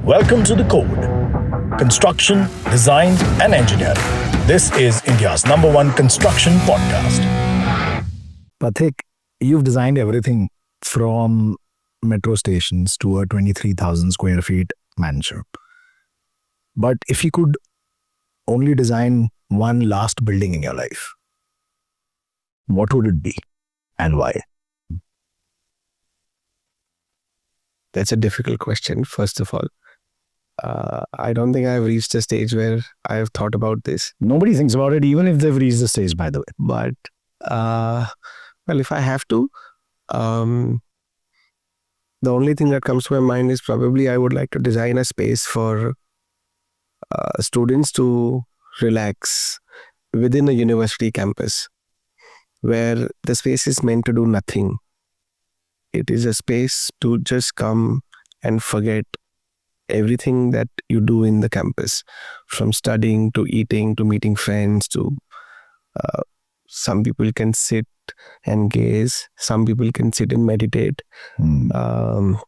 Welcome to The Code. Construction, design and engineering. This is India's #1 construction podcast. Pathik, you've designed everything from metro stations to a 23,000 square feet mansion. But if you could only design one last building in your life, what would it be and why? That's a difficult question, first of all. I don't think I've reached a stage where I've thought about this. Nobody thinks about it, even if they've reached the stage, by the way. But, well, if I have to, the only thing that comes to my mind is probably I would like to design a space for students to relax within a university campus, where the space is meant to do nothing. It is a space to just come and forget everything that you do in the campus, from studying to eating to meeting friends to some people can sit and gaze, some people can sit and meditate. But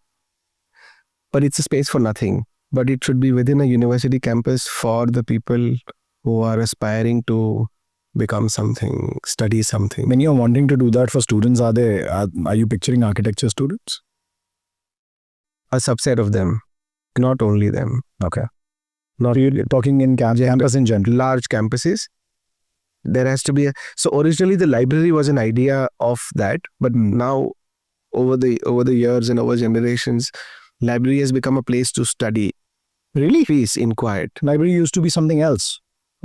it's a space for nothing. But it should be within a university campus for the people who are aspiring to become something, study something. When you're wanting to do that for students, are you picturing architecture students? A subset of them, not only them. Okay. Not You're talking in campus in general. large campuses. There has to be so originally the library was an idea of that, but now over the years and over generations, library has become a place to study. Really? Peace in quiet. Library used to be something else.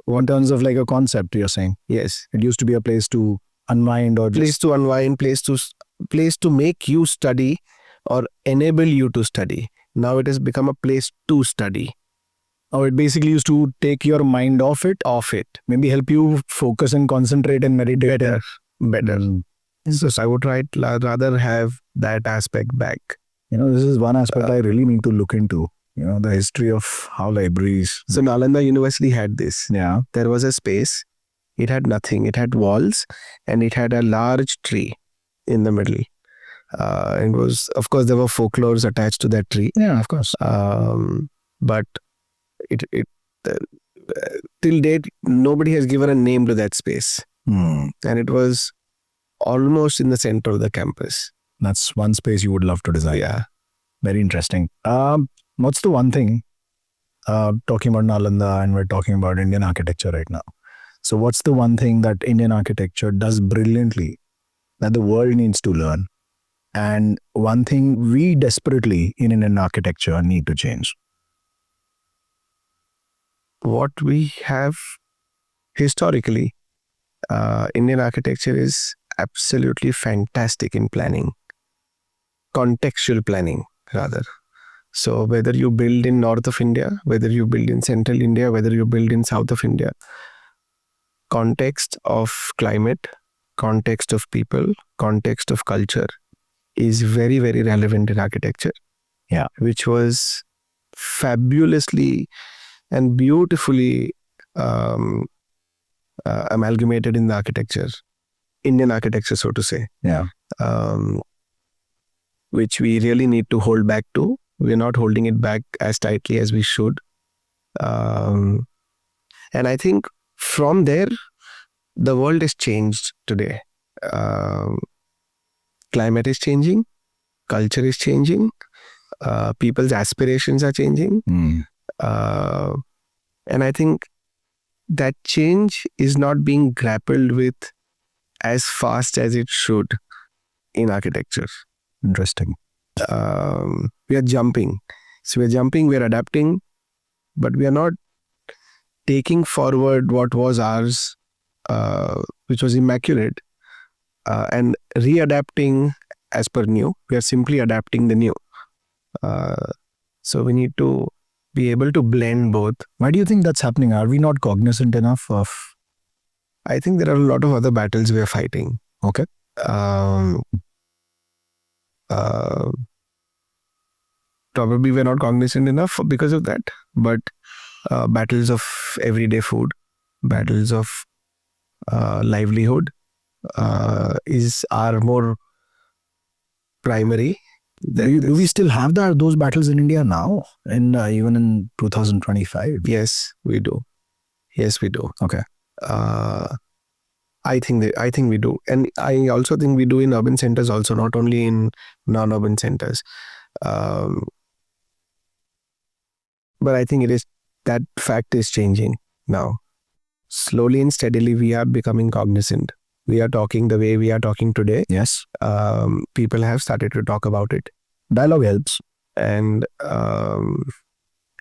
In terms of like a concept, you're saying. Yes. It used to be a place to unwind or Place to unwind, place to make you study or enable you to study. Now it has become a place to study. Oh, it basically used to take your mind off it. Maybe help you focus and concentrate and meditate. Better. So I would rather have that aspect back. This is one aspect I really need to look into. The history of how libraries. So Nalanda University had this. Yeah. There was a space. It had nothing. It had walls and it had a large tree in the middle. It was, of course, there were folklores attached to that tree. Yeah, of course. But it till date, nobody has given a name to that space. And it was almost in the center of the campus. That's one space you would love to design. Yeah. Very interesting. What's the one thing, talking about Nalanda and we're talking about Indian architecture right now. So what's the one thing that Indian architecture does brilliantly that the world needs to learn? And one thing we desperately in Indian architecture need to change? What we have historically, Indian architecture is absolutely fantastic in planning. Contextual planning, rather. So whether you build in north of India, whether you build in central India, whether you build in south of India, context of climate, context of people, context of culture is very, very relevant in architecture. Yeah. Which was fabulously and beautifully amalgamated in the architecture, Indian architecture, so to say. Yeah. Which we really need to hold back to. We're not holding it back as tightly as we should. And I think from there, the world has changed today. Climate is changing, culture is changing, people's aspirations are changing. And I think that change is not being grappled with as fast as it should in architecture. Interesting. We are jumping. So we're adapting, but we are not taking forward what was ours, which was immaculate, and readapting as per new. We are simply adapting the new. So we need to be able to blend both. Why do you think that's happening? Are we not cognizant enough of? I think there are a lot of other battles we are fighting. Okay. Probably we're not cognizant enough because of that, but battles of everyday food, battles of livelihood are more primary Do we still have those battles in India now? Even in 2025? Yes, we do. Yes, we do. Okay. I think we do, and I also think we do in urban centers also, not only in non-urban centers. But I think that fact is changing now. Slowly and steadily, we are becoming cognizant. We are talking the way we are talking today. Yes. People have started to talk about it. Dialogue helps. And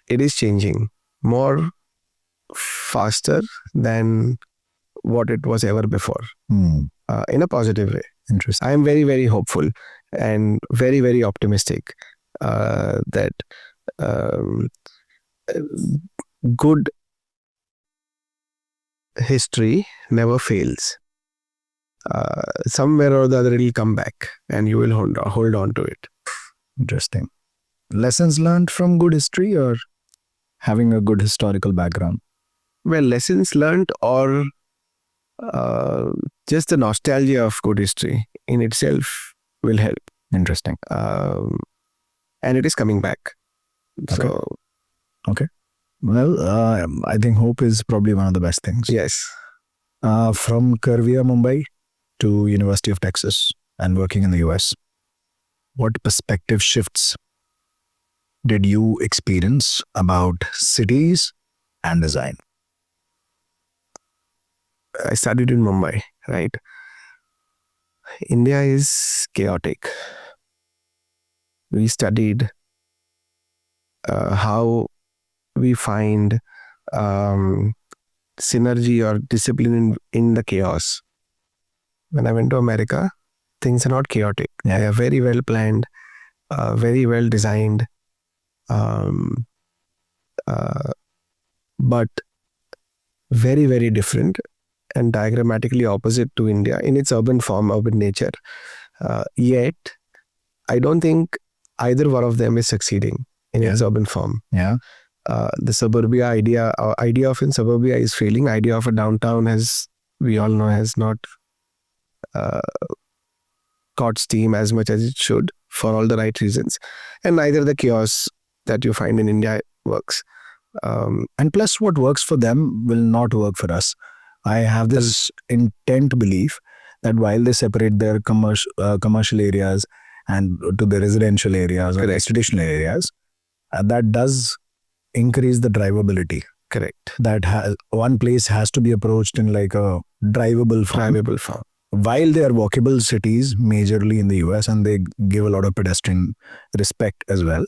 it is changing more faster than what it was ever before, in a positive way. Interesting. I am very, very hopeful and very, very optimistic that good history never fails. Somewhere or the other, it will come back and you will hold on to it. Interesting. Lessons learned from good history or having a good historical background? Well, lessons learned or just the nostalgia of good history in itself will help. Interesting. And it is coming back. So, okay. Well, I think hope is probably one of the best things. Yes. From KRVIA Mumbai to University of Texas and working in the US, what perspective shifts did you experience about cities and design? I studied in Mumbai, right? India is chaotic. We studied how we find synergy or discipline in the chaos. When I went to America, things are not chaotic. They are very well planned, very well designed, but very, very different and diagrammatically opposite to India in its urban form, urban nature. Yet, I don't think either one of them is succeeding in its urban form. Yeah. The suburbia idea of in suburbia is failing. Idea of a downtown, as we all know, has not caught steam as much as it should for all the right reasons. And neither the chaos that you find in India works. And plus, what works for them will not work for us. I have this intent belief that while they separate their commercial areas and to the residential areas or institutional areas, that does increase the drivability. Correct. That one place has to be approached in like a drivable form. While they are walkable cities majorly in the US and they give a lot of pedestrian respect as well.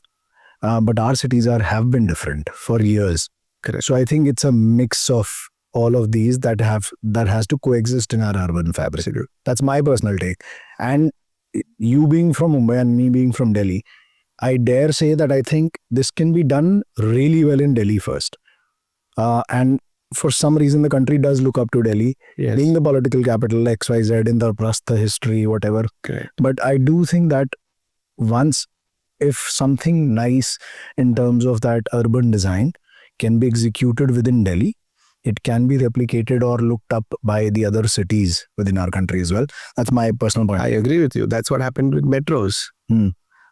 But our cities have been different for years. Correct. So I think it's a mix of all of these that has to coexist in our urban fabric. That's my personal take. And you being from Mumbai and me being from Delhi, I dare say that I think this can be done really well in Delhi first. And for some reason, the country does look up to Delhi, being the political capital, XYZ, Indraprastha history, whatever. Correct. But I do think that once, if something nice in terms of that urban design can be executed within Delhi, it can be replicated or looked up by the other cities within our country as well. That's my personal point. I agree with you. That's what happened with metros.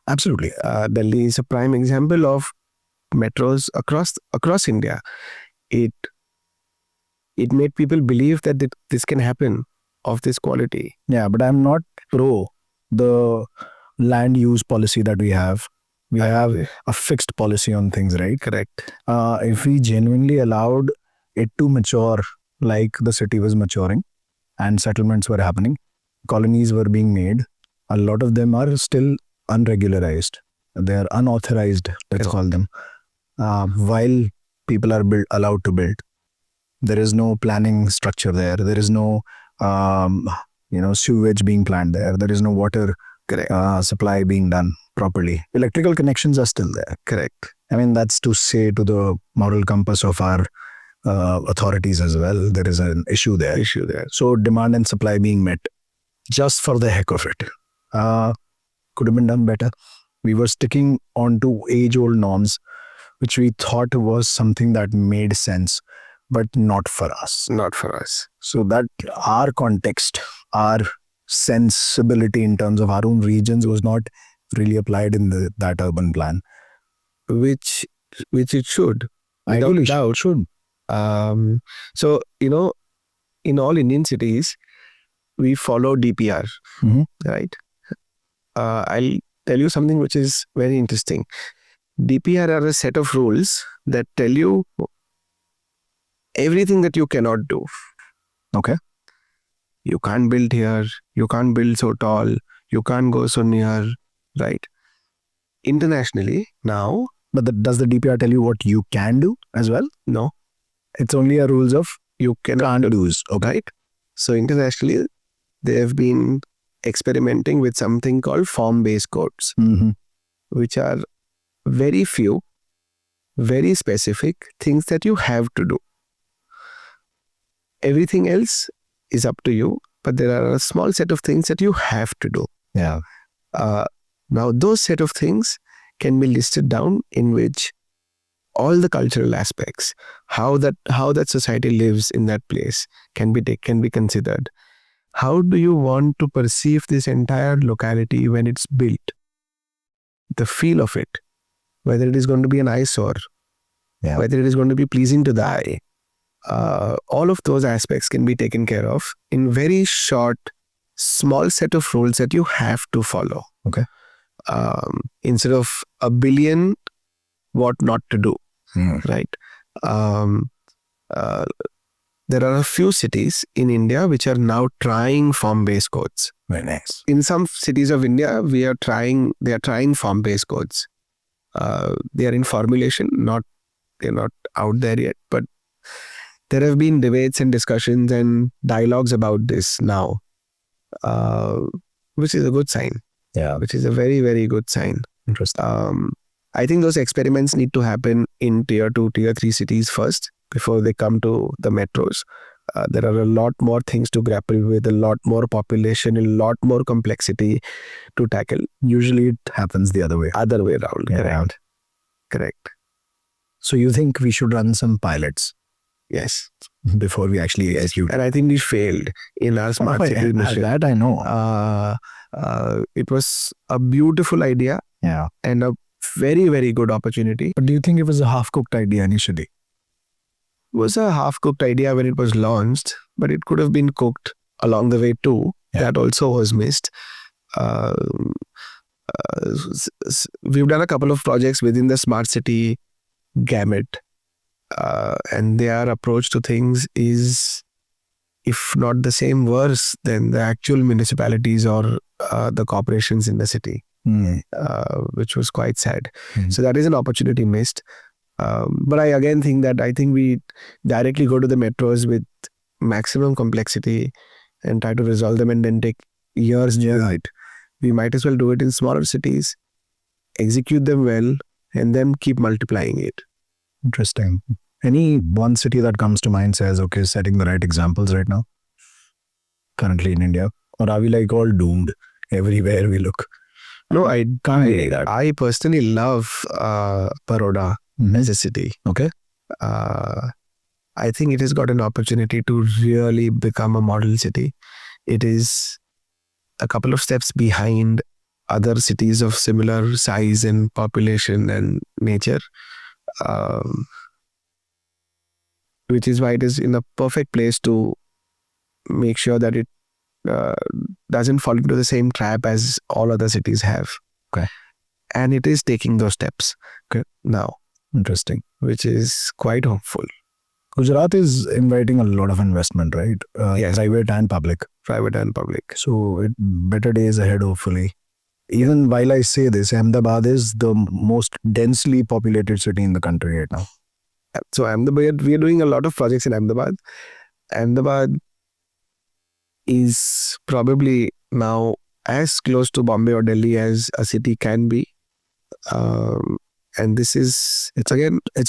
Absolutely. Delhi is a prime example of metros across India. It made people believe that this can happen of this quality. Yeah, but I'm not pro the land use policy that we have. We have a fixed policy on things, right? Correct. If we genuinely allowed it to mature like the city was maturing and settlements were happening, colonies were being made, a lot of them are still unregularized. They are unauthorized, let's call them. While people are allowed to build, there is no planning structure there. There is no sewage being planned there. There is no water supply being done properly. Electrical connections are still there. Correct. I mean, that's to say to the moral compass of our authorities as well. There is an issue there. So demand and supply being met just for the heck of it. Could have been done better. We were sticking on to age-old norms, which we thought was something that made sense, but not for us. Not for us. So that our context, our sensibility in terms of our own regions was not really applied in that urban plan. which it should. Ideally, Without doubt. should. So, in all Indian cities, we follow DPR, Mhm. right? I'll tell you something which is very interesting. DPR are a set of rules that tell you everything that you cannot do. Okay. You can't build here, you can't build so tall, you can't go so near, right? Internationally, now, But does the DPR tell you what you can do as well? no, It's only a rules of you cannot can't do's. Okay. right? So internationally, they have been experimenting with something called form-based codes, Mm-hmm. which are very few, very specific things that you have to do. Everything else is up to you, but there are a small set of things that you have to do. Yeah. Now, those set of things can be listed down in which all the cultural aspects, how that society lives in that place can be considered. How do you want to perceive this entire locality when it's built? The feel of it, whether it is going to be an eyesore, Yeah. whether it is going to be pleasing to the eye. All of those aspects can be taken care of in very short, small set of rules that you have to follow. Okay. Instead of a billion what not to do, right? There are a few cities in India which are now trying form-based codes. Very nice. In some cities of India, they are trying form-based codes. They are in formulation, they're not out there yet, but there have been debates and discussions and dialogues about this now, which is a good sign. Yeah. Which is a very, very good sign. Interesting. I think those experiments need to happen in tier 2, tier 3 cities first before they come to the metros. There are a lot more things to grapple with, a lot more population, a lot more complexity to tackle. Usually it happens the other way. Other way around. Yeah. Correct. So you think we should run some pilots Yes. before we actually execute? And I think we failed in our smart city mission. That I know. It was a beautiful idea Yeah. and a very, very good opportunity. But do you think it was a half-cooked idea initially? It was a half-cooked idea when it was launched, but it could have been cooked along the way too. Yeah. That also was missed. We've done a couple of projects within the smart city gamut, and their approach to things is, if not the same, worse than the actual municipalities or the corporations in the city, which was quite sad. So that is an opportunity missed. But I again think we directly go to the metros with maximum complexity and try to resolve them and then take years. Yeah, right. We might as well do it in smaller cities, execute them well, and then keep multiplying it. Interesting. Any one city that comes to mind says, okay, setting the right examples right now, currently in India? Or are we like all doomed everywhere we look? No, I Can't be like that. I personally love Baroda as a city. Okay. I think it has got an opportunity to really become a model city. It is a couple of steps behind other cities of similar size and population and nature, which is why it is in a perfect place to make sure that it doesn't fall into the same trap as all other cities have. Okay. And it is taking those steps now, Interesting. which is quite hopeful. Gujarat is inviting a lot of investment, right? Yes. Private and public. Private and public. So better days ahead, hopefully. Even while I say this, Ahmedabad is the most densely populated city in the country right now. So Ahmedabad, we are doing a lot of projects in Ahmedabad. Ahmedabad is probably now as close to Bombay or Delhi as a city can be. And this is, It's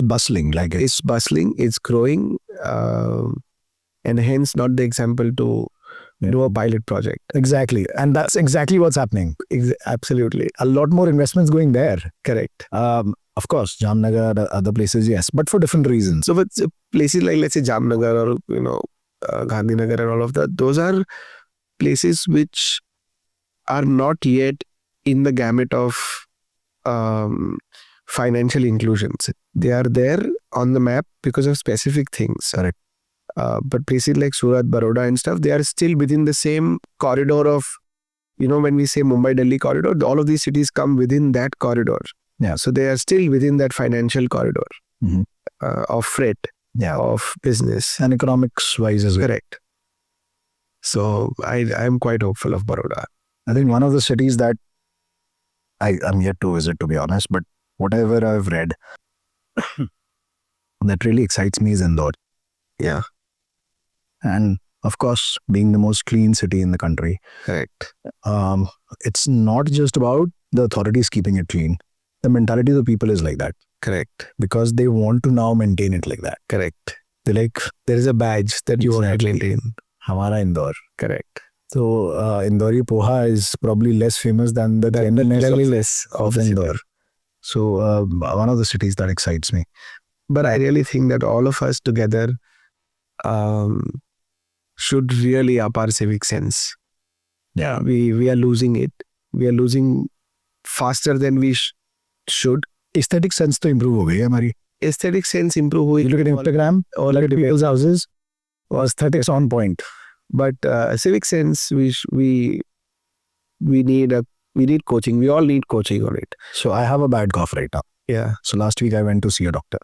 bustling. it's bustling, it's growing, and hence not the example to do a pilot project. Exactly. And that's exactly what's happening. Absolutely. A lot more investments going there. Correct. Of course, Jamnagar, other places, yes, but for different reasons. So with places like, let's say, Jamnagar or, Gandhinagar and all of that, those are places which are not yet in the gamut of financial inclusions. They are there on the map because of specific things. Correct. But places like Surat, Baroda and stuff, they are still within the same corridor of, when we say Mumbai, Delhi corridor, all of these cities come within that corridor. Yeah. So they are still within that financial corridor of freight, of business. And economics wise as well. Correct. So I'm quite hopeful of Baroda. I think one of the cities that I'm yet to visit, to be honest, but whatever I've read that really excites me is Indore. Yeah. And of course, being the most clean city in the country. Correct. It's not just about the authorities keeping it clean. The mentality of the people is like that. Correct. Because they want to now maintain it like that. Correct. They're like, there is a badge that you want to Exactly. maintain. Hamara Indore. Correct. So Indori poha is probably less famous than the cleanliness of Indore. So one of the cities that excites me. But I really think that all of us together should really up our civic sense. Yeah. We are losing it. We are losing faster than we should. Aesthetic sense to improve ho gayi hamari. Aesthetic sense improve hui. You look at Instagram, or look at people's houses, aesthetics on point. But civic sense, we need coaching. We all need coaching on it. So I have a bad cough right now. Yeah. So last week I went to see a doctor.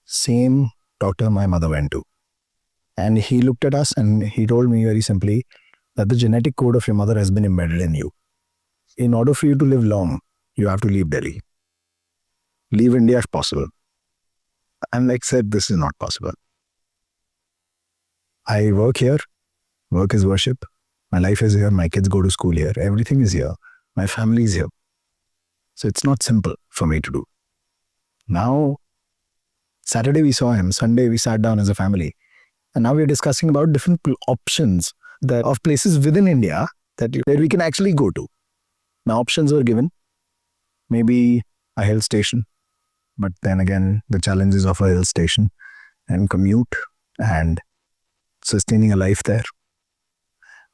Same doctor my mother went to. And he looked at us and he told me very simply that the genetic code of your mother has been embedded in you. In order for you to live long, you have to leave Delhi. Leave India if possible. And like said, this is not possible. I work here. Work is worship. My life is here. My kids go to school here. Everything is here. My family is here. So it's not simple for me to do. Now, Saturday we saw him. Sunday we sat down as a family. And now we're discussing about different options of places within India that we can actually go to. Now options were given. Maybe a hill station. But then again, the challenges of a hill station and commute and sustaining a life there.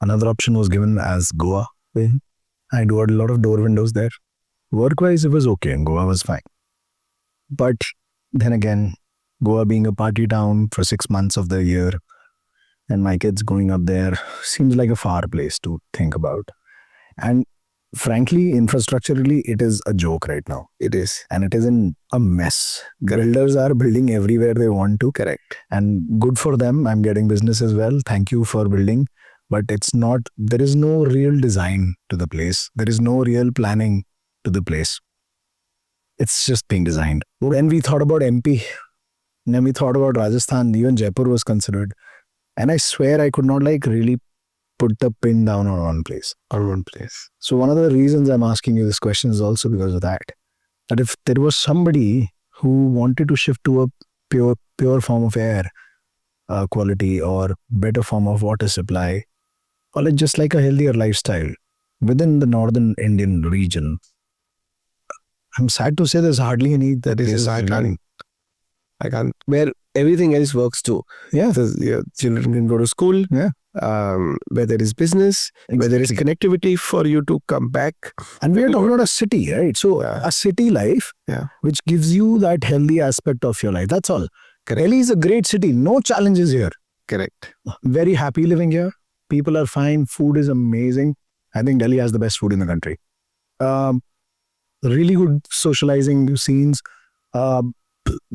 Another option was given as Goa. I do a lot of door windows there. Work-wise, it was okay and Goa was fine. But then again, Goa being a party town for 6 months of the year and my kids going up there seems like a far place to think about. And frankly, infrastructurally, it is a joke right now. It is. And it is in a mess. Builders are building everywhere they want to. Correct. And good for them. I'm getting business as well. Thank you for building. But there is no real design to the place. There is no real planning to the place. It's just being designed. When we thought about MP, then we thought about Rajasthan, even Jaipur was considered. And I swear I could not really put the pin down on one place. So one of the reasons I'm asking you this question is also because of that. That if there was somebody who wanted to shift to a pure form of air quality or better form of water supply, or just like a healthier lifestyle within the northern Indian region, I'm sad to say there's hardly any that is. I can't. Where everything else works too. Yeah. Your children can go to school. Yeah. Where there is business, where there is connectivity for you to come back. And we are talking about a city, right? So a city life, which gives you that healthy aspect of your life. That's all. Delhi is a great city. No challenges here. Correct. Very happy living here. People are fine. Food is amazing. I think Delhi has the best food in the country. Really good socializing scenes.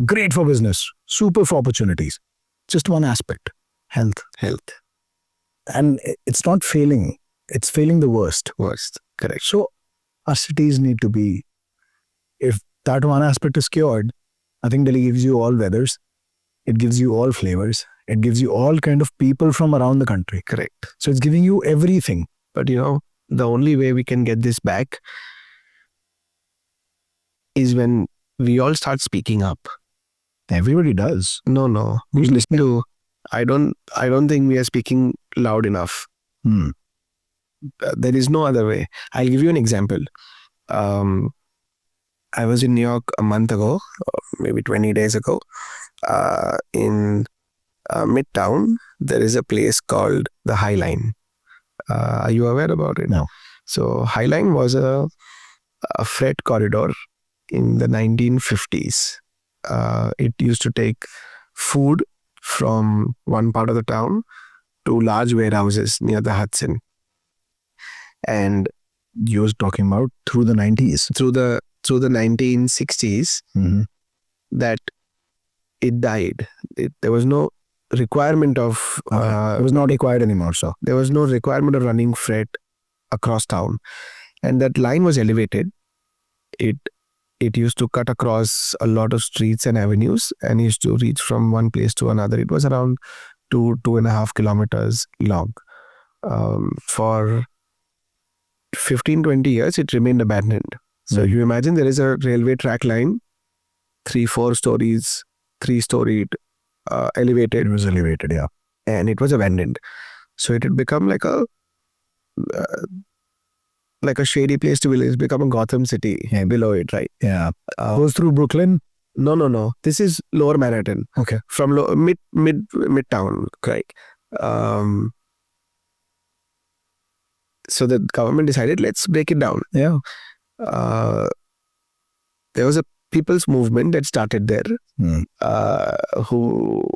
Great for business. Super for opportunities. Just one aspect. Health. And it's not failing. It's failing the worst. Correct. So our cities need to be, if that one aspect is cured, I think Delhi gives you all weathers. It gives you all flavors. It gives you all kind of people from around the country. Correct. So it's giving you everything. But the only way we can get this back is when we all start speaking up. Everybody does. No. Who's listening? I don't think we are speaking loud enough. There is no other way. I'll give you an example. I was in New York a month ago, maybe 20 days ago. In Midtown, there is a place called the High Line. Are you aware about it? No. So Highline was a freight corridor in the 1950s. It used to take food from one part of the town to large warehouses near the Hudson. And You was talking about through the 90s. through the 1960s, Mhm. that it died. There was no requirement of It was not required anymore. So there was no requirement of running freight across town, and that line was elevated. It used to cut across a lot of streets and avenues, and used to reach from one place to another. It was around 2.5 kilometers long. For 15-20 years, it remained abandoned. So you imagine there is a railway track line, 3-4 stories, 3-storied, elevated, it was elevated. Yeah. and it was abandoned. So it had become like a shady place to live. It's become a Gotham City below it, right? Yeah. Goes through Brooklyn. No. This is Lower Manhattan. Okay. From midtown, right? So the government decided, let's break it down. Yeah. There was a people's movement that started there. Who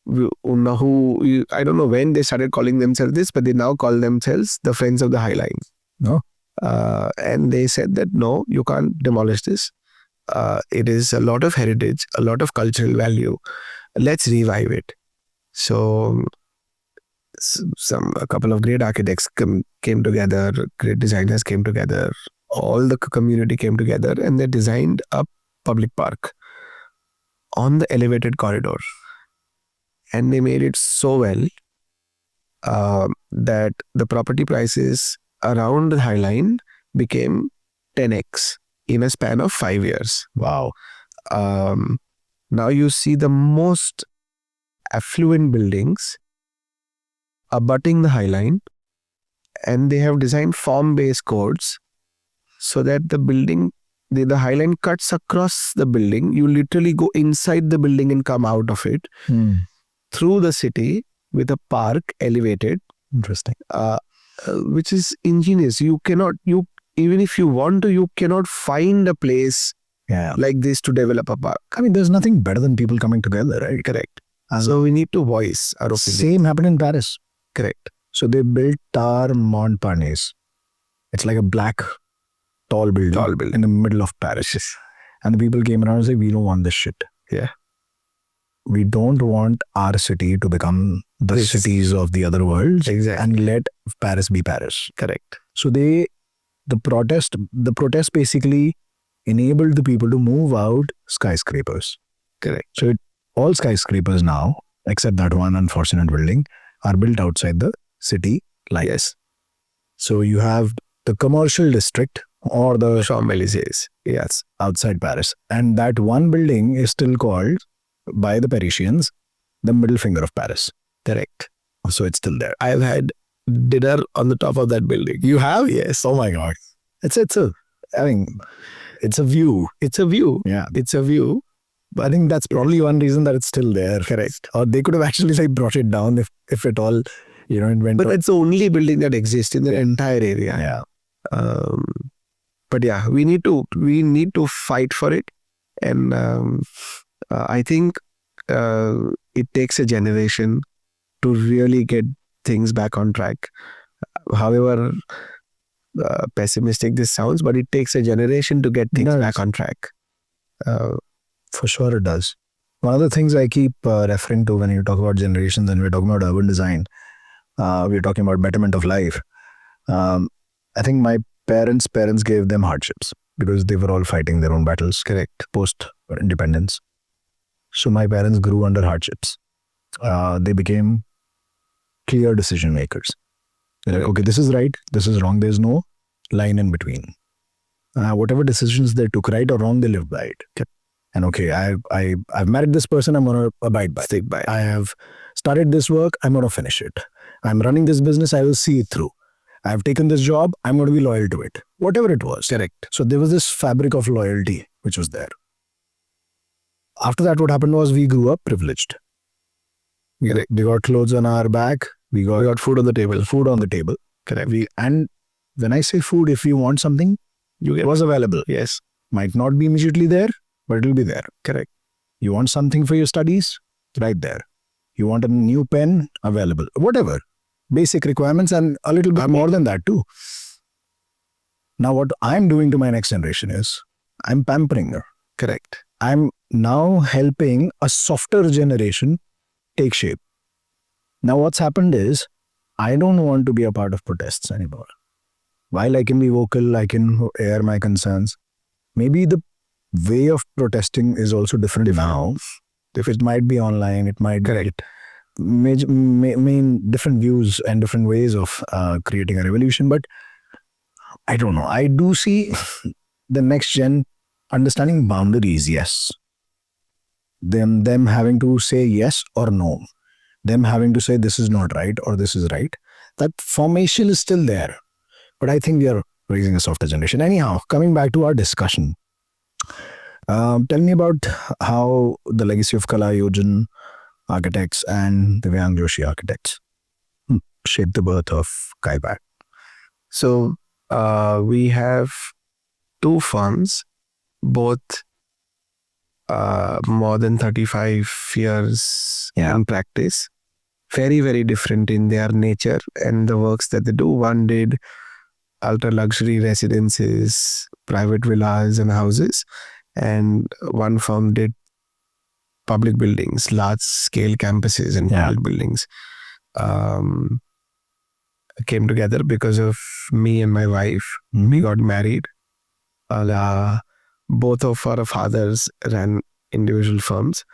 I don't know when they started calling themselves this, but they now call themselves the Friends of the High Line. No. And they said that no, you can't demolish this. It is a lot of heritage, a lot of cultural value. Let's revive it. So a couple of great architects came together, great designers came together, all the community came together, and they designed a public park on the elevated corridor. And they made it so well that the property prices around the High Line became 10x in a span of 5 years. Wow. Now you see the most affluent buildings abutting the High Line, and they have designed form-based codes so that the building, the High Line cuts across the building. You literally go inside the building and come out of it through the city with a park elevated. Interesting. Which is ingenious. Even if you want to, you cannot find a place like this to develop a park. I mean, there's nothing better than people coming together, right? Correct. So we need to voice our opinion. Same happened in Paris. Correct. So they built Tar Montparnasse. It's like a black, tall building in the middle of Paris. And the people came around and said, we don't want this shit. Yeah. We don't want our city to become the cities of the other world. Exactly. And let Paris be Paris. Correct. So the protest basically enabled the people to move out skyscrapers. Correct. So all skyscrapers now, except that one unfortunate building, are built outside the city lines. Yes. So you have the commercial district or the Champs-Élysées. Yes, outside Paris. And that one building is still called by the Parisians the middle finger of Paris. Correct. So it's still there. I've had dinner on the top of that building. You have? Yes. Oh my God. It's a view. It's a view. Yeah. It's a view. But I think that's probably one reason that it's still there. Correct. Or they could have actually brought it down if at all, it went. But it's the only building that exists in the entire area. Yeah. But yeah, we need to fight for it. And I think it takes a generation to really get things back on track. However pessimistic this sounds, but it takes a generation to get things back on track. For sure it does. One of the things I keep referring to when you talk about generations and we're talking about urban design, we're talking about betterment of life. I think my parents gave them hardships because they were all fighting their own battles. Correct. Post-independence. So my parents grew under hardships. They became clear decision makers. They're like, okay, this is right, this is wrong. There's no line in between. Whatever decisions they took, right or wrong, they lived by it. Okay. And okay, I've married this person, I'm going to abide by it. Stick by it. I have started this work, I'm going to finish it. I'm running this business, I will see it through. I've taken this job, I'm going to be loyal to it. Whatever it was. Correct. So there was this fabric of loyalty which was there. After that, what happened was we grew up privileged. We got clothes on our back. We got food on the table. Food on the table. Correct. And When I say food, if you want something, You it get was available. yes, Might not be immediately there, but it will be there. correct. You want something for your studies? Right there. You want a new pen? Available. Whatever. Basic requirements and a little bit more than that too. Now, what I'm doing to my next generation is I'm pampering her. Correct. I'm now helping a softer generation take shape. Now, what's happened is I don't want to be a part of protests anymore. While I can be vocal, I can air my concerns. Maybe the way of protesting is also different now. If it might be online, it might Correct. mean different views and different ways of creating a revolution. But I don't know. I do see the next gen understanding boundaries, yes. Them having to say yes or no. Them having to say this is not right or this is right. That formation is still there. But I think we are raising a softer generation. Anyhow, coming back to our discussion. Tell me about how the legacy of Kalayojan architects and Divyang Joshi architects shaped the birth of Kypad. So we have two firms, both more than 35 years in practice. Very, very different in their nature and the works that they do. One did ultra luxury residences, private villas and houses, and one firm did public buildings, large scale campuses and public buildings. Came together because of me and my wife. We got married. Both of our fathers ran individual firms.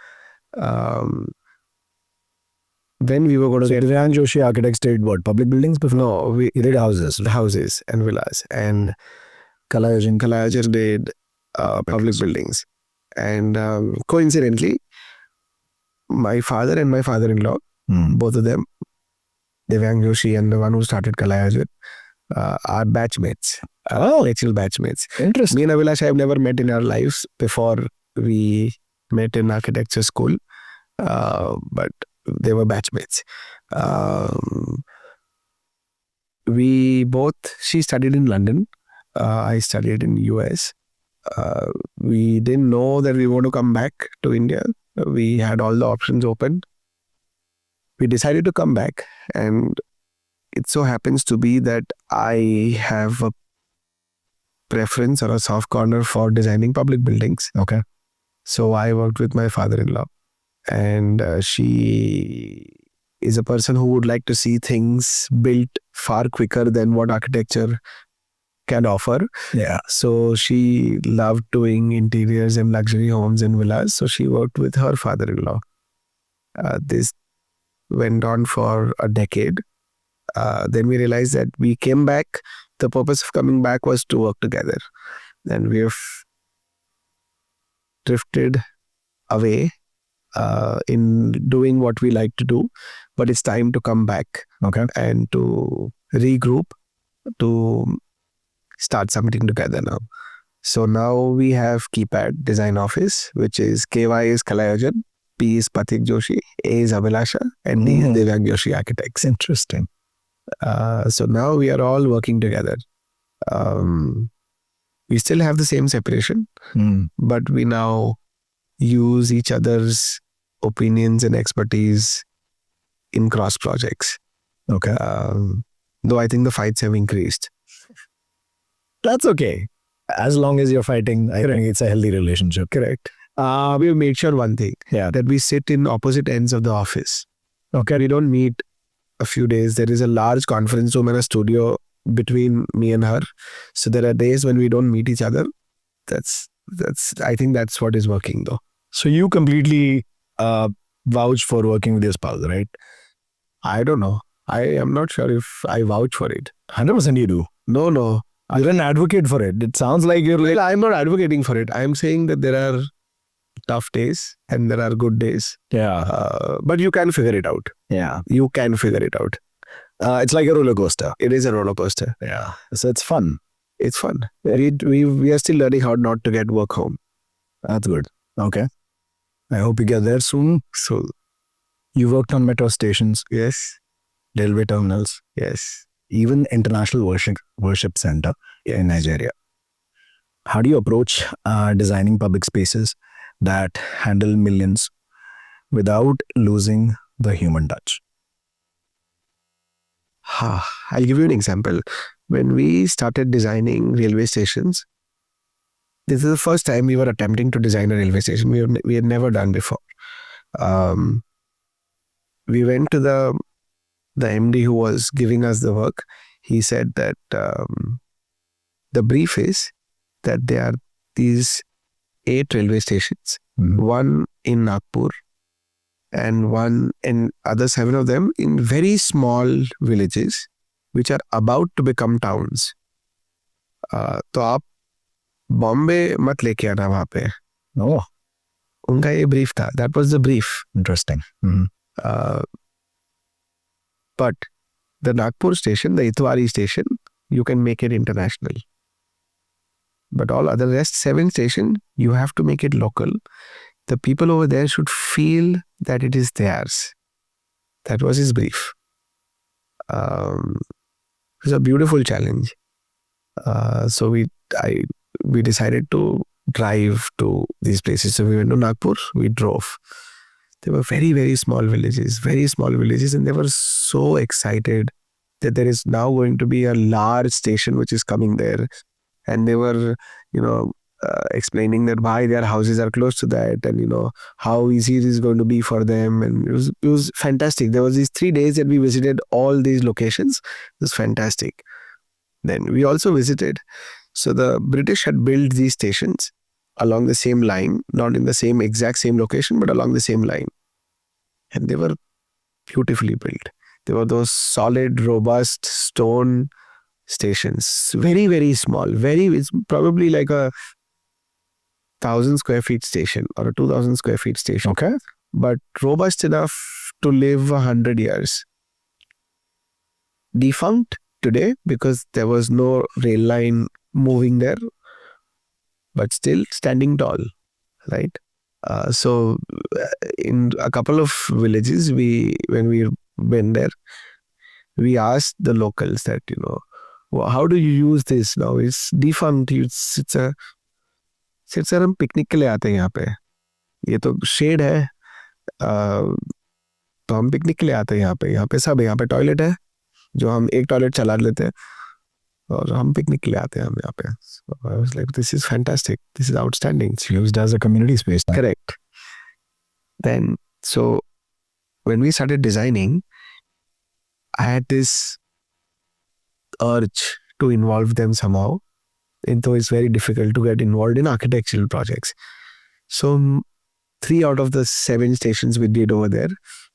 When we were going to So Divyang Joshi architects did what? Public buildings before? No, we He did houses. houses and villas, and Kalayojan did public buildings. And coincidentally, my father and my father-in-law, both of them, Divyang Joshi and the one who started Kalayojan, are batchmates. Actual batchmates. Interesting. Me and Abhilash have never met in our lives before we met in architecture school, but they were batchmates. She studied in London. I studied in US. We didn't know that we want to come back to India. We had all the options open. We decided to come back, and it so happens to be that I have a preference or a soft corner for designing public buildings. Okay. So I worked with my father-in-law, and she is a person who would like to see things built far quicker than what architecture can offer. Yeah. So she loved doing interiors and luxury homes and villas. So she worked with her father-in-law. This went on for a decade. Then we realized that we came back. The purpose of coming back was to work together. And we've drifted away in doing what we like to do. But it's time to come back and to regroup, to start something together now. So now we have Kypad Design Office, which is KY is Kalayojan, P is Pathik Joshi, A is Abhilasha, and D is Divyang Joshi Architects. Interesting. So now we are all working together. We still have the same separation, but we now use each other's opinions and expertise in cross projects. Okay. Though I think the fights have increased. That's okay. As long as you're fighting, I think it's a healthy relationship. Correct. We have made sure one thing, that we sit in opposite ends of the office. Okay. We don't meet a few days. There is a large conference room and a studio between me and her. So there are days when we don't meet each other. I think that's what is working though. So you completely vouch for working with your spouse, right? I don't know. I am not sure if I vouch for it. 100% you do. No. You're an advocate for it. It sounds like you're like... Well, I'm not advocating for it. I'm saying that there are tough days and there are good days. Yeah. But you can figure it out. Yeah. You can figure it out. It's like a roller coaster. It is a roller coaster. Yeah. So it's fun. It's fun. We are still learning how not to get work home. That's good. Okay. I hope you get there soon. So you worked on metro stations. Yes. Railway terminals. Yes. even international worship center in Nigeria. How do you approach designing public spaces that handle millions without losing the human touch? I'll give you an example. When we started designing railway stations, this is the first time we were attempting to design a railway station. We had never done before. We went to the MD who was giving us the work. He said that the brief is that there are these 8 railway stations, one in Nagpur and one in other 7 of them in very small villages which are about to become towns. तो आप बॉम्बे मत लेके आना वहाँ पे. Oh, उनका ये brief था. That was the brief. interesting. But the Nagpur station, the Itwari station, you can make it international. But all other rest 7 stations, you have to make it local. The people over there should feel that it is theirs. That was his brief. It was a beautiful challenge. So we decided to drive to these places. So we went to Nagpur, we drove. They were very, very small villages, and they were so excited that there is now going to be a large station which is coming there. And they were, explaining that why their houses are close to that, and how easy it is going to be for them. And it was fantastic. There was these 3 days that we visited all these locations. It was fantastic. Then we also visited. So the British had built these stations along the same line, not in the exact same location, but along the same line. And they were beautifully built. They were those solid, robust stone stations, very, very small, it's probably like a 1,000 square feet station or a 2,000 square feet station. Okay. But robust enough to live 100 years. Defunct today because there was no rail line moving there, but still standing tall, right? So in a couple of villages, when we went there, we asked the locals that, how do you use this now? It's defunct. सिर्फ हम picnic के लिए आते हैं यहाँ पे. ये तो शेड है, तो हम पिकनिक के लिए आते हैं यहाँ पे सब है. यहाँ पे टॉयलेट है जो हम एक टॉयलेट चला लेते हैं और हम पिकनिक के लिए आते हैं हम यहाँ पे. So I was like, this is fantastic. This is outstanding. It's used as a community space now. Correct. Then, so when we started designing, I had this urge to involve them somehow. And though it's very difficult to get involved in architectural projects. So 3 out of the 7 stations we did over there,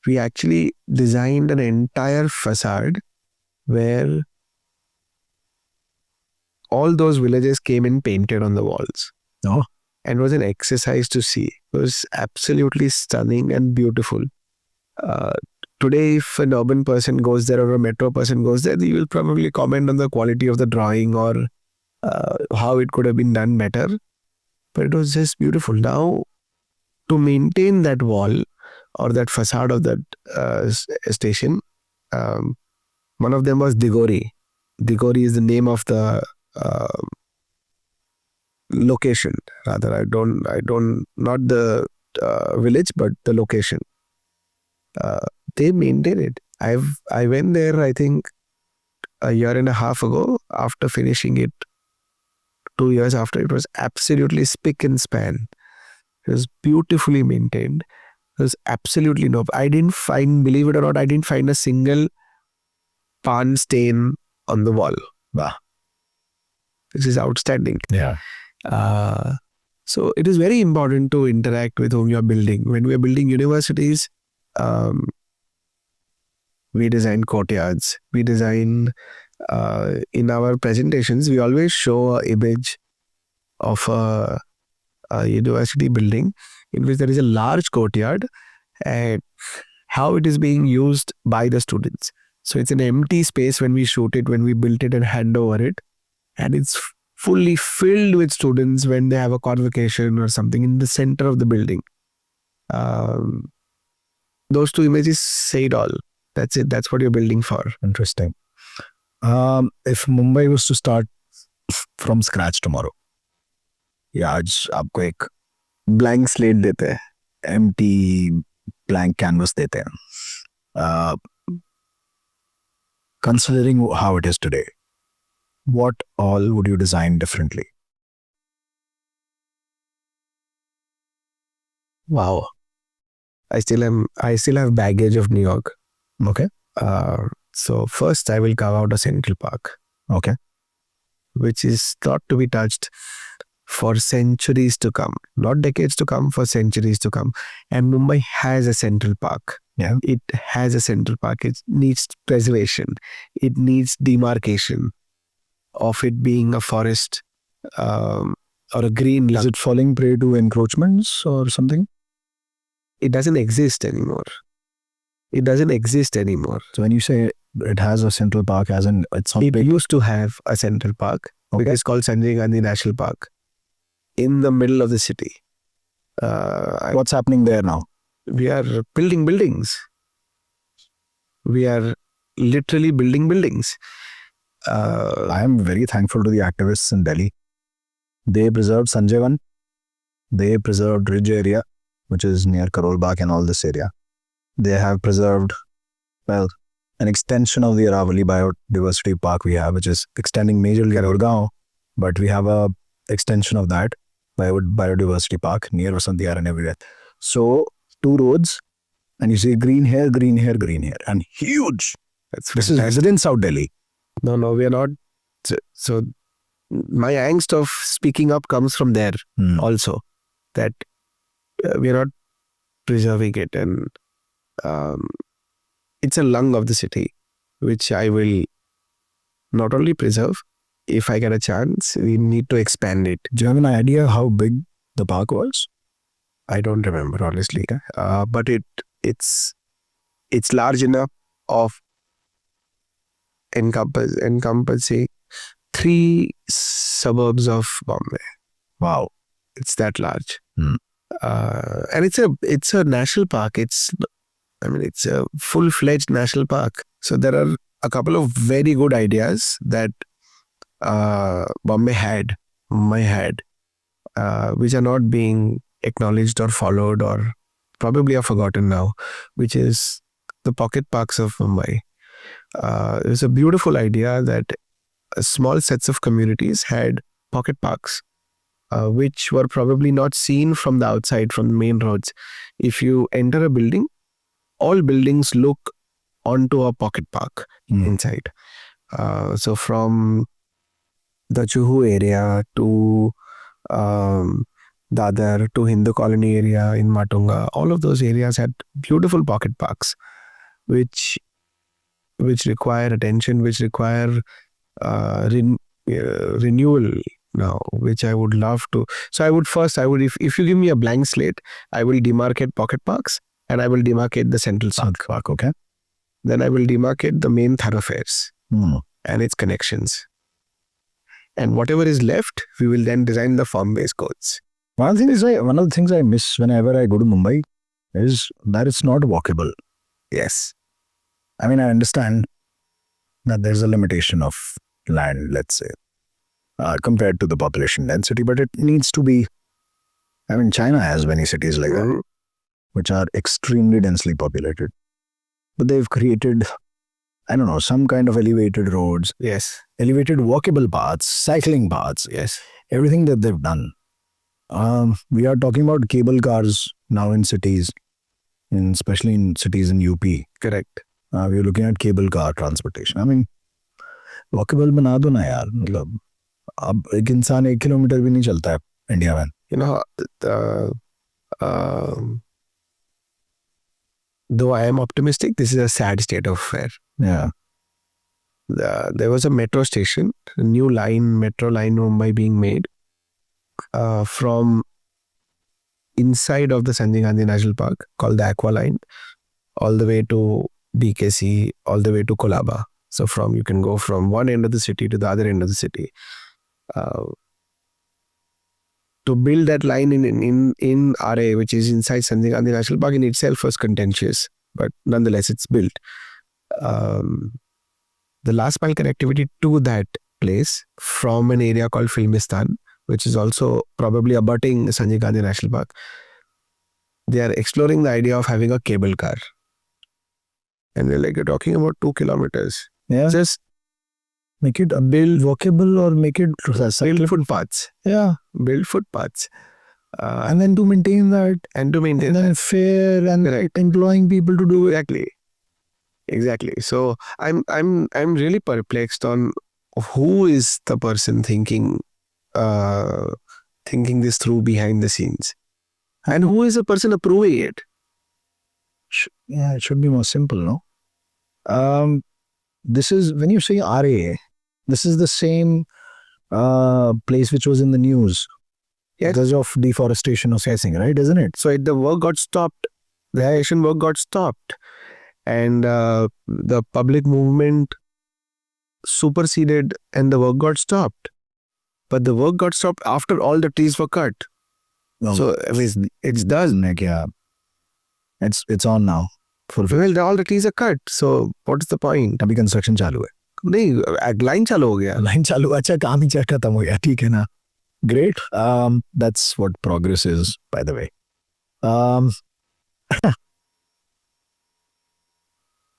we actually designed an entire facade where all those villages came and painted on the walls. Oh. And it was an exercise to see. It was absolutely stunning and beautiful. Today, if an urban person goes there or a metro person goes there, you will probably comment on the quality of the drawing or how it could have been done better. But it was just beautiful. Now, to maintain that wall or that facade of that station, one of them was Digori. Digori is the name of the location. Rather, I don't, not the village, but the location. They maintain it. I went there, I think, a year and a half ago. After finishing it, 2 years after, it was absolutely spick and span. It was beautifully maintained. There was absolutely no, believe it or not, I didn't find a single pan stain on the wall. Wow. This is outstanding. Yeah. So it is very important to interact with whom you are building. When we are building universities, we design courtyards. We design, in our presentations, we always show an image of a university building in which there is a large courtyard and how it is being used by the students. So it's an empty space when we shoot it, when we built it and hand over it. And it's fully filled with students when they have a convocation or something in the center of the building. Those 2 images say it all. That's it. That's what you're building for. Interesting. If Mumbai was to start from scratch tomorrow, या आज आपको एक blank slate देते हैं, empty blank canvas देते हैं, considering how it is today, what all would you design differently? Wow. I still have baggage of New York. Okay. So first I will carve out a Central Park. Okay. Which is not to be touched for centuries to come, not decades to come, for centuries to come. And Mumbai has a Central Park. Yeah. It has a Central Park. It needs preservation. It needs demarcation of it being a forest or a green. Is it falling prey to encroachments or something? It doesn't exist anymore. It doesn't exist anymore. So when you say it has a Central Park, as in it's not It big. used to have a Central Park. Okay. It's called Sanjay Gandhi National Park in the middle of the city. What's happening there now? We are building buildings. We are literally building buildings. I am very thankful to the activists in Delhi. They preserved Sanjay Van. They preserved Ridge area, which is near Karol Bagh and all this area. They have preserved, well, an extension of the Aravali Biodiversity Park we have, which is extending majorly at Gurgaon, but we have a extension of that Biodiversity Park near Vasantiyar and everywhere. So 2 roads, and you see green here, green here, green here, and huge. This is within South Delhi. No, we are not. So my angst of speaking up comes from there also, that we are not preserving it, and it's a lung of the city, which I will not only preserve. If I get a chance, we need to expand it. Do you have an idea how big the park was? I don't remember, honestly, but it's large enough of encompassing 3 suburbs of Bombay. Wow, it's that large. And it's a national park. It's a full-fledged national park. So there are a couple of very good ideas that Mumbai had, which are not being acknowledged or followed, or probably are forgotten now, which is the pocket parks of Mumbai. It was a beautiful idea that small sets of communities had pocket parks, which were probably not seen from the outside, from the main roads. If you enter a building, all buildings look onto a pocket park inside. So from the Juhu area to Dadar to Hindu colony area in Matunga, all of those areas had beautiful pocket parks, which require attention, which require renewal now, which I would love to. So I would if you give me a blank slate, I will demarcate pocket parks and I will demarcate the Central Park. Okay. Then I will demarcate the main thoroughfares and its connections. And whatever is left, we will then design the form-based codes. One of the things I miss whenever I go to Mumbai is that it's not walkable. Yes. I mean, I understand that there's a limitation of land, let's say, compared to the population density, but it needs to be. I mean, China has many cities like that, which are extremely densely populated. But they've created, I don't know, some kind of elevated roads. Yes. Elevated walkable paths, cycling paths. Yes. Everything that they've done. We are talking about cable cars now in cities, especially in cities in UP. Correct. We're looking at cable car transportation. I mean, walkable बना दो ना यार, मतलब अब एक इंसान 1 kilometre भी नहीं चलता है इंडिया में. You know, though I am optimistic, this is a sad state of affair. Yeah. There was a metro station, a new metro line Mumbai being made from inside of the Sanjay Gandhi National Park, called the Aqua line, all the way to BKC, all the way to Kolaba. So you can go from one end of the city to the other end of the city. To build that line in RA, which is inside Sanjay Gandhi National Park, in itself was contentious, but nonetheless it's built. the last mile connectivity to that place from an area called Filmistan, which is also probably abutting Sanjay Gandhi National Park. They are exploring the idea of having a cable car. And they're like, you're talking about 2 kilometers. Yeah. Just Make it a build walkable or make it build footpaths. Yeah. Build footpaths. And then to maintain that, And to maintain and then that. fair and Correct. employing people to do it. Exactly. So I'm really perplexed on who is the person thinking this through behind the scenes, and who is the person approving it. Yeah, it should be more simple, no? This is, when you say RA, this is the same place which was in the news. Yes. Because of deforestation or something, right? Isn't it? So the work got stopped. The action work got stopped, and the public movement superseded, and the work got stopped. But the work got stopped after all the trees were cut. No. So I mean, it's done. Like, yeah. It's on now. Well, all the trees are cut. So what's the point? अभी construction चालू है. नहीं, line चालू हो गया. Line चालू, अच्छा काम ही खत्म हो गया, ठीक है ना? Great. That's what progress is, by the way. So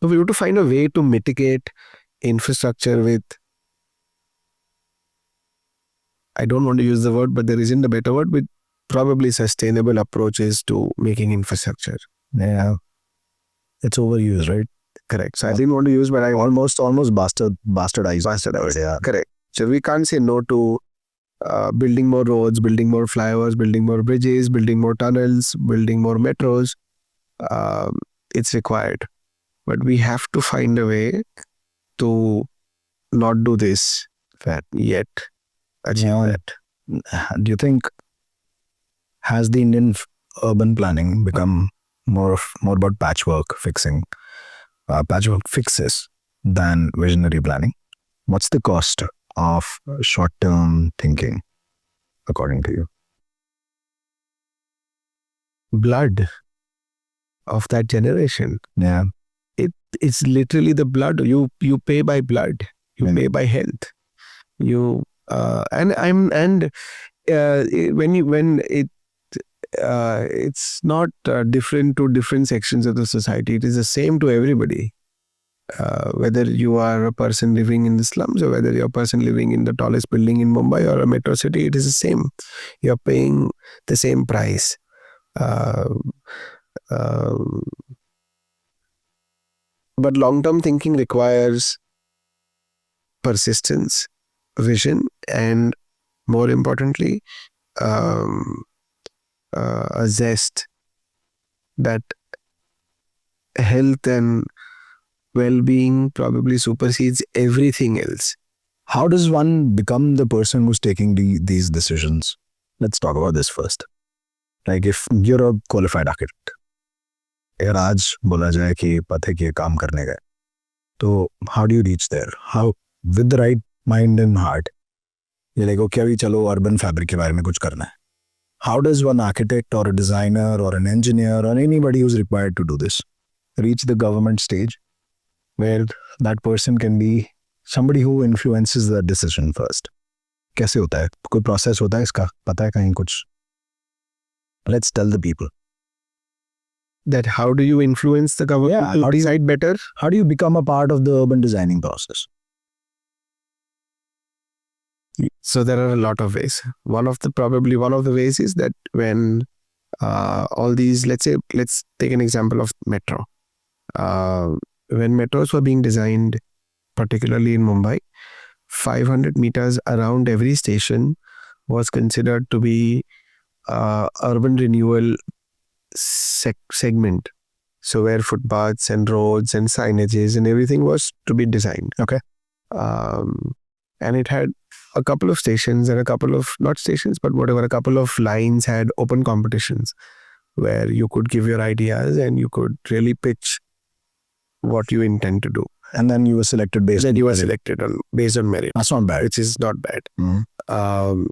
we have to find a way to mitigate infrastructure with, I don't want to use the word, but there isn't a better word, with probably sustainable approaches to making infrastructure. Yeah. It's overused, right? Correct. So I didn't want to use, but I Almost bastardized. Yeah. correct. So we can't say no to building more roads, building more flyovers, building more bridges, building more tunnels, building more metros. It's required. But we have to find a way to not do this yet. Yeah. Do you think, has the Indian urban planning become more about patchwork fixes than visionary planning? What's the cost of short-term thinking, according to you? Blood of that generation. Yeah. It's literally the blood. You pay by blood. You Yeah. pay by health. You it's not different to different sections of the society. It is the same to everybody. Whether you are a person living in the slums or whether you're a person living in the tallest building in Mumbai or a metro city, it is the same. You're paying the same price. But long-term thinking requires persistence, vision, and more importantly, a zest that health and well-being probably supersedes everything else. How does one become the person who's taking these decisions? Let's talk about this first. Like, if you're a qualified architect, अगर आज बोला जाए कि पथिक ये काम करने गए, तो how do you reach there? How, with the right mind and heart, you're like, okay, अभी चलो urban fabric के बारे में कुछ करना है. How does one architect or a designer or an engineer or anybody who's required to do this reach the government stage where that person can be somebody who influences the decision first? कैसे होता है? कोई process होता है इसका? पता है कहीं कुछ? Let's tell the people. That how do you influence the government to decide better? How do you become a part of the urban designing process? So there are a lot of ways. Probably one of the ways is that when all these, let's take an example of metro. When metros were being designed, particularly in Mumbai, 500 meters around every station was considered to be urban renewal segment. So where footpaths and roads and signages and everything was to be designed. Okay. And it had a couple of stations and a couple of, not stations, but whatever, a couple of lines had open competitions where you could give your ideas and you could really pitch what you intend to do. And then you were selected based on based on merit. That's not bad. Which is not bad. Mm-hmm.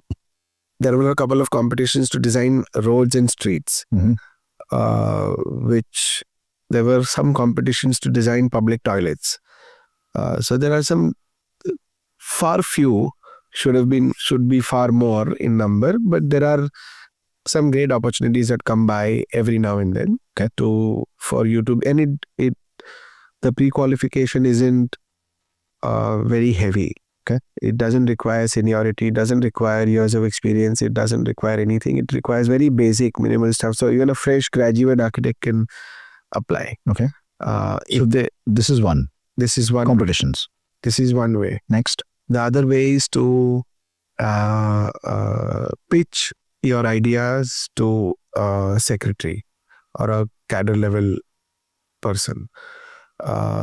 There were a couple of competitions to design roads and streets. Mm-hmm. Which there were some competitions to design public toilets. So there are some far few, should be far more in number, but there are some great opportunities that come by every now and then. Okay, for you to, and the pre-qualification isn't very heavy. Okay, it doesn't require seniority, it doesn't require years of experience, it doesn't require anything. It requires very basic, minimal stuff. So even a fresh graduate architect can apply. Okay. This is one. This is one Competitions. This is one way. Next. The other way is to pitch your ideas to a secretary or a cadre level person.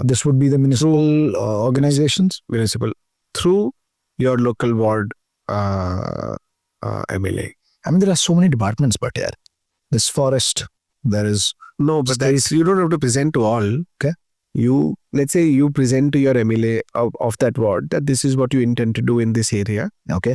This would be the municipal organizations? Municipal. Through your local ward MLA. I mean, there are so many departments, but yeah, this forest, there is... No, but you don't have to present to all. Okay. Let's say you present to your MLA of that ward that this is what you intend to do in this area. Okay.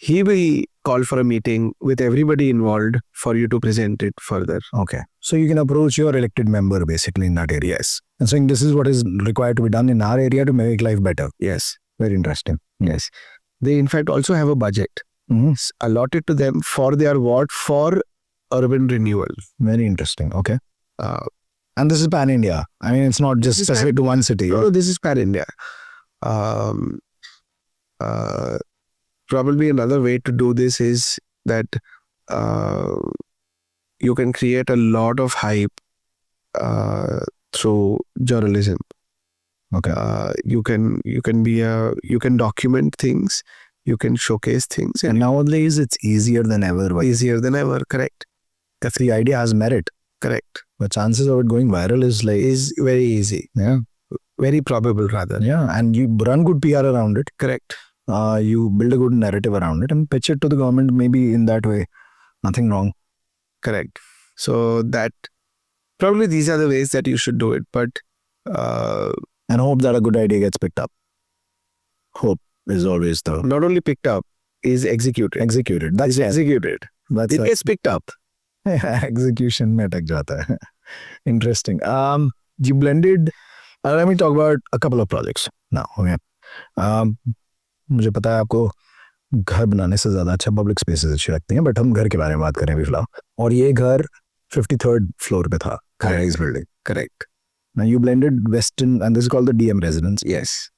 He will call for a meeting with everybody involved for you to present it further. Okay. So you can approach your elected member basically in that area. Yes. And saying this is what is required to be done in our area to make life better. Yes. Very interesting. Yes. They in fact also have a budget allotted to them for their ward for urban renewal. Very interesting. Okay. And this is pan-India. I mean, it's not just specific to one city. No, this is pan-India. Probably another way to do this is that you can create a lot of hype through journalism. Okay. You can document things, you can showcase things. And nowadays it's easier than ever. Easier than ever, correct. If the idea has merit. Correct. But chances of it going viral is very easy. Yeah. Very probable rather. Yeah. And you run good PR around it. Correct. You build a good narrative around it and pitch it to the government maybe in that way. Nothing wrong. Correct. So that probably these are the ways that you should do it. But and hope that a good idea gets picked up. Hope is always the... Not only picked up, is executed. Executed. That's executed. It gets picked up. Execution mein atak jata hai. Interesting. You blended... let me talk about a couple of projects now. Okay. मुझे पता है आपको घर बनाने से ज़्यादा अच्छा public spaces अच्छी लगती हैं, बट हम घर के बारे में बात करें अभी फिलहाल. और ये घर 53rd फ्लोर पे था, Kalayojan building. Correct. Now you blended Western, and this is called the DM residence. Yes.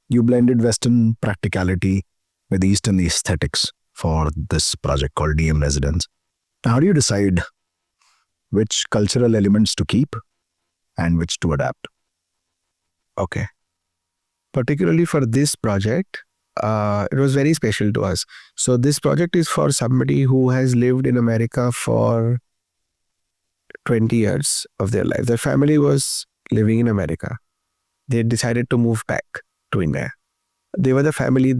You blended Western practicality with Eastern aesthetics for this project called DM residence. How do you decide which cultural elements to keep and which to adapt? Okay. Particularly for this project, it was very special to us. So this project is for somebody who has lived in America for 20 years of their life. Their family was living in America. They decided to move back to India. They were the family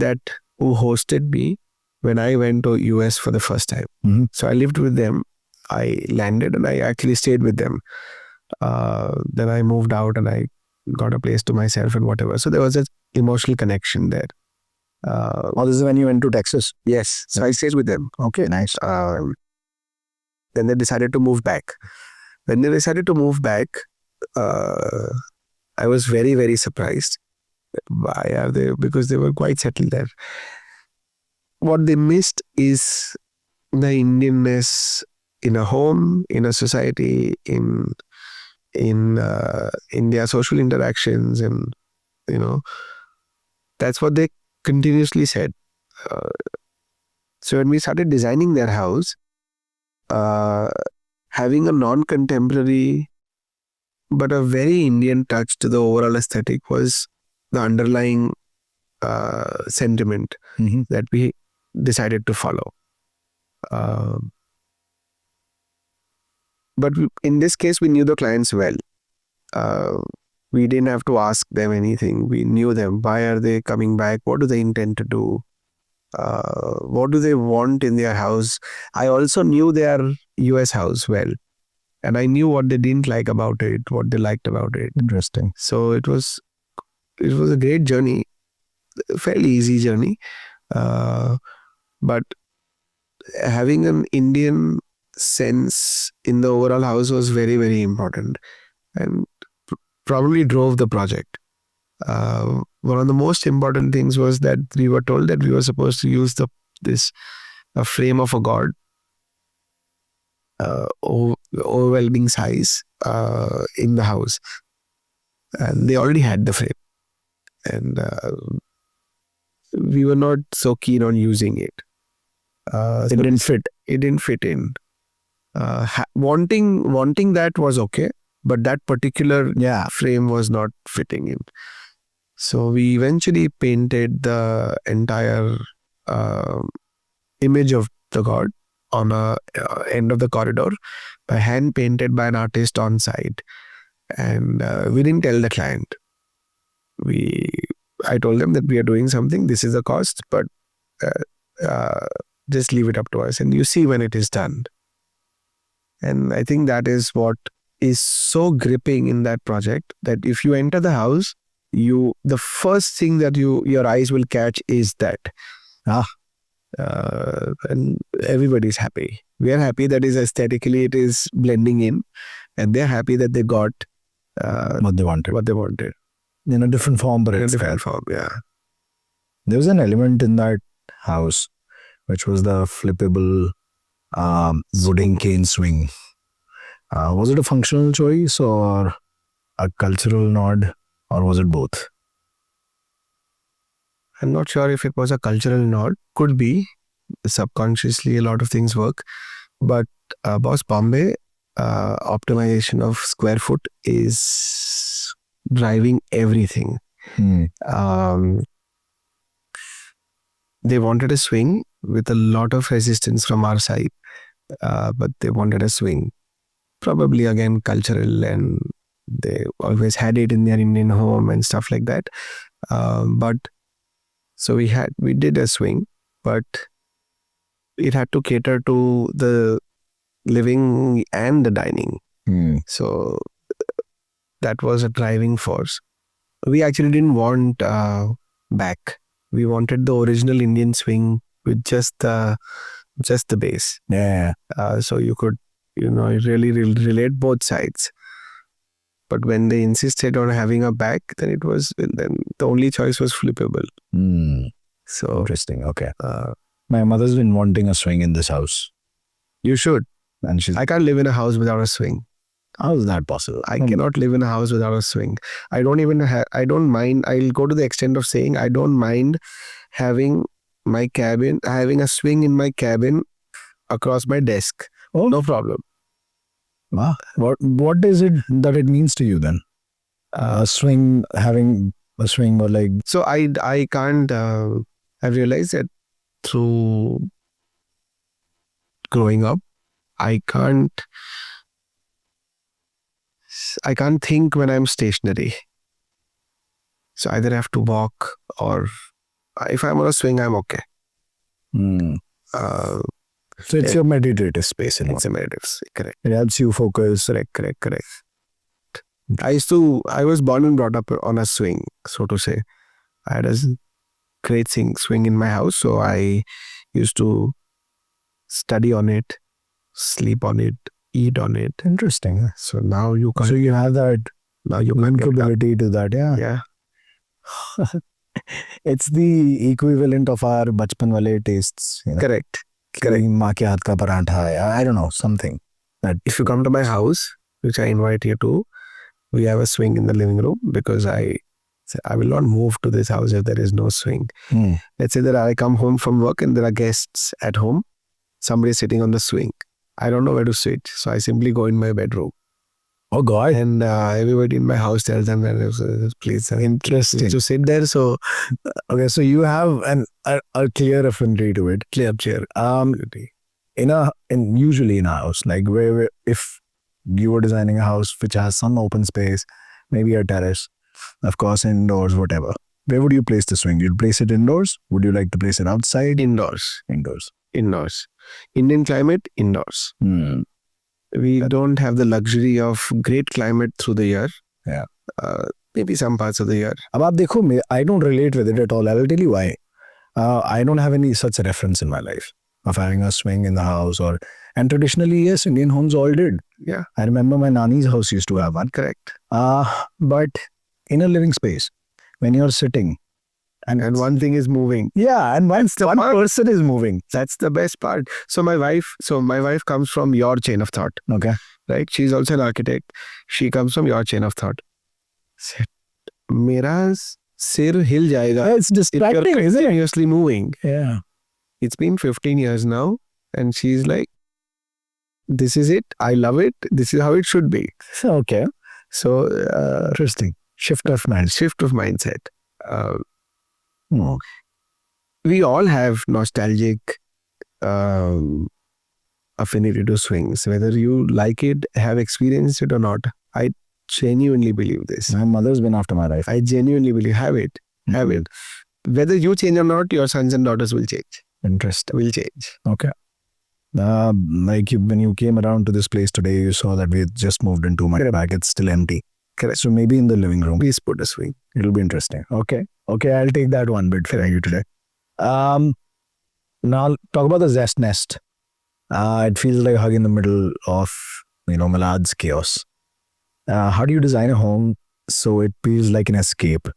who hosted me when I went to US for the first time. Mm-hmm. So I lived with them. I landed and I actually stayed with them. Then I moved out and I got a place to myself and whatever. So there was an emotional connection there. This is when you went to Texas? Yes. So I stayed with them. Okay, nice. Then they decided to move back. When they decided to move back, I was very, very surprised. Why are they? Because they were quite settled there. What they missed is the Indianness in a home, in a society, in their social interactions, and that's what they continuously said. So when we started designing their house, having a non-contemporary but a very Indian touch to the overall aesthetic was the underlying sentiment that we decided to follow. But in this case, we knew the clients well. We didn't have to ask them anything. We knew them. Why are they coming back? What do they intend to do? What do they want in their house? I also knew their US house well. And I knew what they didn't like about it, what they liked about it. Interesting. So it was a great journey, a fairly easy journey. But having an Indian sense in the overall house was very, very important and probably drove the project. One of the most important things was that we were told that we were supposed to use this frame of a god, overwhelming size, in the house, and they already had the frame, and we were not so keen on using it. It didn't fit. It didn't fit in. Wanting that was okay, but that particular frame was not fitting in. So we eventually painted the entire image of the god on a end of the corridor, by hand painted by an artist on site. And we didn't tell the client. I told them that we are doing something. This is the cost, but just leave it up to us, and you see when it is done. And I think that is what is so gripping in that project, that if you enter the house, the first thing that your eyes will catch is that. And everybody's happy. We are happy that is aesthetically it is blending in, and they're happy that they got What they wanted. In a different form, but in a it's different fair. form. Yeah. There was an element in that house, which was the flippable wooden cane swing. Was it a functional choice or a cultural nod, or was it both? I'm not sure if it was a cultural nod. Could be. Subconsciously, a lot of things work. But Boss Bombay, optimization of square foot is driving everything. They wanted a swing with a lot of resistance from our side, but they wanted a swing. Probably again cultural, and they always had it in their Indian home and stuff like that. But so we did a swing, but it had to cater to the living and the dining. So that was a driving force. We actually didn't want back. We wanted the original Indian swing with just the base. Yeah. So you could, really relate both sides. But when they insisted on having a back, then the only choice was flippable. So Interesting. Okay. My mother's been wanting a swing in this house. You should. And I can't live in a house without a swing. How is that possible? I cannot live in a house without a swing. I don't mind. I'll go to the extent of saying I don't mind having a swing in my cabin across my desk. Oh. No problem. Wow. What is it that it means to you then? Having a swing, or like... So I can't, I've realized that through growing up, I can't think when I'm stationary. So either I have to walk, or if I'm on a swing, I'm okay. So it's your meditative space. It's a meditative, correct. It helps you focus. Correct. I was born and brought up on a swing, so to say. I had a great swing in my house, so I used to study on it, sleep on it, eat on it. Interesting. So now you can't. So you have that ability to that, yeah. Yeah. It's the equivalent of our bachpan wale tastes. Correct. Maa ke haath ka parantha hai. I don't know, something. That if you come to my house, which I invite you to, we have a swing in the living room, because I will not move to this house if there is no swing. Let's say that I come home from work and there are guests at home. Somebody is sitting on the swing. I don't know where to sit, so I simply go in my bedroom. Oh God! And everybody in my house tells them that please, interesting to sit there. So okay, so you have a clear affinity to it. Clear. Usually in a house, like where if you were designing a house which has some open space, maybe a terrace, of course indoors, whatever. Where would you place the swing? You'd place it indoors? Would you like to place it outside? Indoors. Indian climate, indoors. We don't have the luxury of great climate through the year. Yeah. Maybe some parts of the year. Ab aap dekho, I don't relate with it at all. I will tell you why. I don't have any such reference in my life of having a swing in the house. And traditionally, yes, Indian homes all did. Yeah. I remember my nani's house used to have one. Correct. But in a living space, when you're sitting and one thing is moving. Yeah, and one the part. person is moving. That's the best part. So my wife comes from your chain of thought, Okay. right? She's also an architect. She comes from your chain of thought. मेरा सिर हिल जाएगा. It's distracting, isn't it? Continuously moving. Yeah. It's been 15 years now, and she's like, "This is it. I love it. This is how it should be." Okay. So Interesting. Shift of mindset. We all have nostalgic affinity to swings, whether you like it, have experienced it or not. I genuinely believe this. My mother's been after my life. I genuinely believe have it. Whether you change or not, your sons and daughters will change. Interesting. Will change. Okay. When you came around to this place today, you saw that we had just moved into my back. It's still empty. Correct. So maybe in the living room, Please put a swing. it'll be interesting. Okay. I'll take that one bit for you today. Now talk about the Zest Nest. It feels like a hug in the middle of, Milad's chaos. How do you design a home so it feels like an escape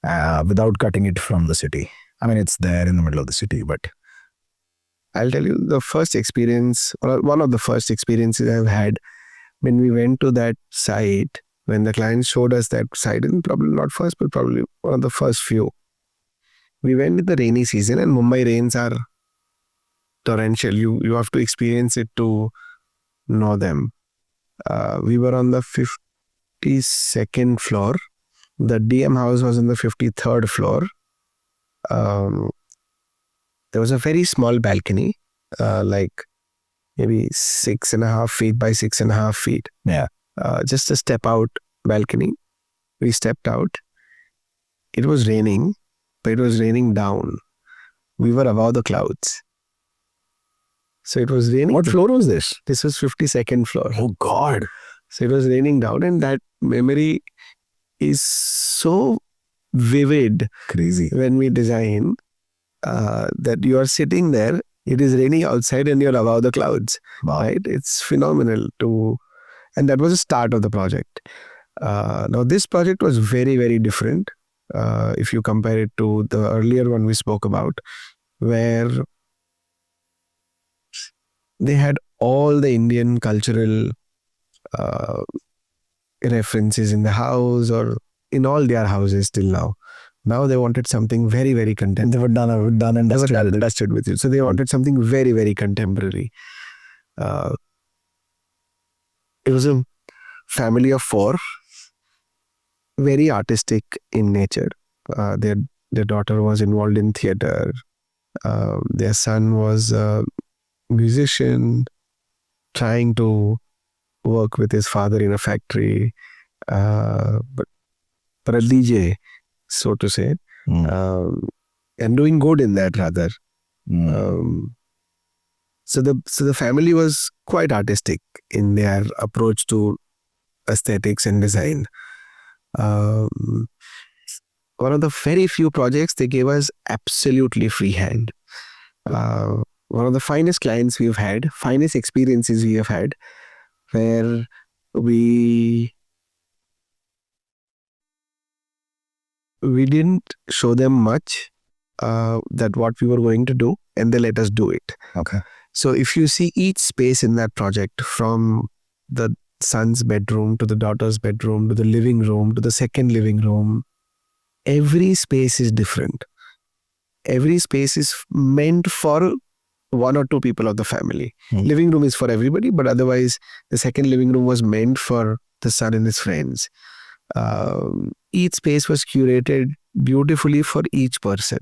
without cutting it from the city? I mean, it's there in the middle of the city, but I'll tell you the first experience, or one of the first experiences I've had when we went to that site, when the client showed us that site, and probably not first, but probably one of the first few. We went in the rainy season, and Mumbai rains are torrential. You have to experience it to know them. We were on the 52nd floor. The DM house was on the 53rd floor. There was a very small balcony, like maybe 6.5 feet by 6.5 feet. Yeah. Just a step out balcony. We stepped out. It was raining, but it was raining down. We were above the clouds. So it was raining. What floor was this? This was 52nd floor. Oh God. So it was raining down, and that memory is so vivid. Crazy. When we design, that you are sitting there, it is raining outside and you're above the clouds. Wow. Right? It's phenomenal and that was the start of the project. Now this project was very, very different if you compare it to the earlier one we spoke about, where they had all the Indian cultural references in the house or in all their houses till now. Now they wanted something very, very contemporary. They were done and dusted with it. So they wanted something very, very contemporary. It was a family of 4, very artistic in nature. Their daughter was involved in theater. Their son was a musician trying to work with his father in a factory, but a DJ, so to say, and doing good in that rather. So the family was quite artistic in their approach to aesthetics and design. One of the very few projects they gave us absolutely free hand. One of the finest clients we've had, finest experiences we have had, where we didn't show them much that what we were going to do, and they let us do it. Okay. So if you see each space in that project, from the son's bedroom to the daughter's bedroom to the living room to the second living room, every space is different. Every space is meant for 1 or 2 people of the family. Living room is for everybody, but otherwise the second living room was meant for the son and his friends. Each space was curated beautifully for each person.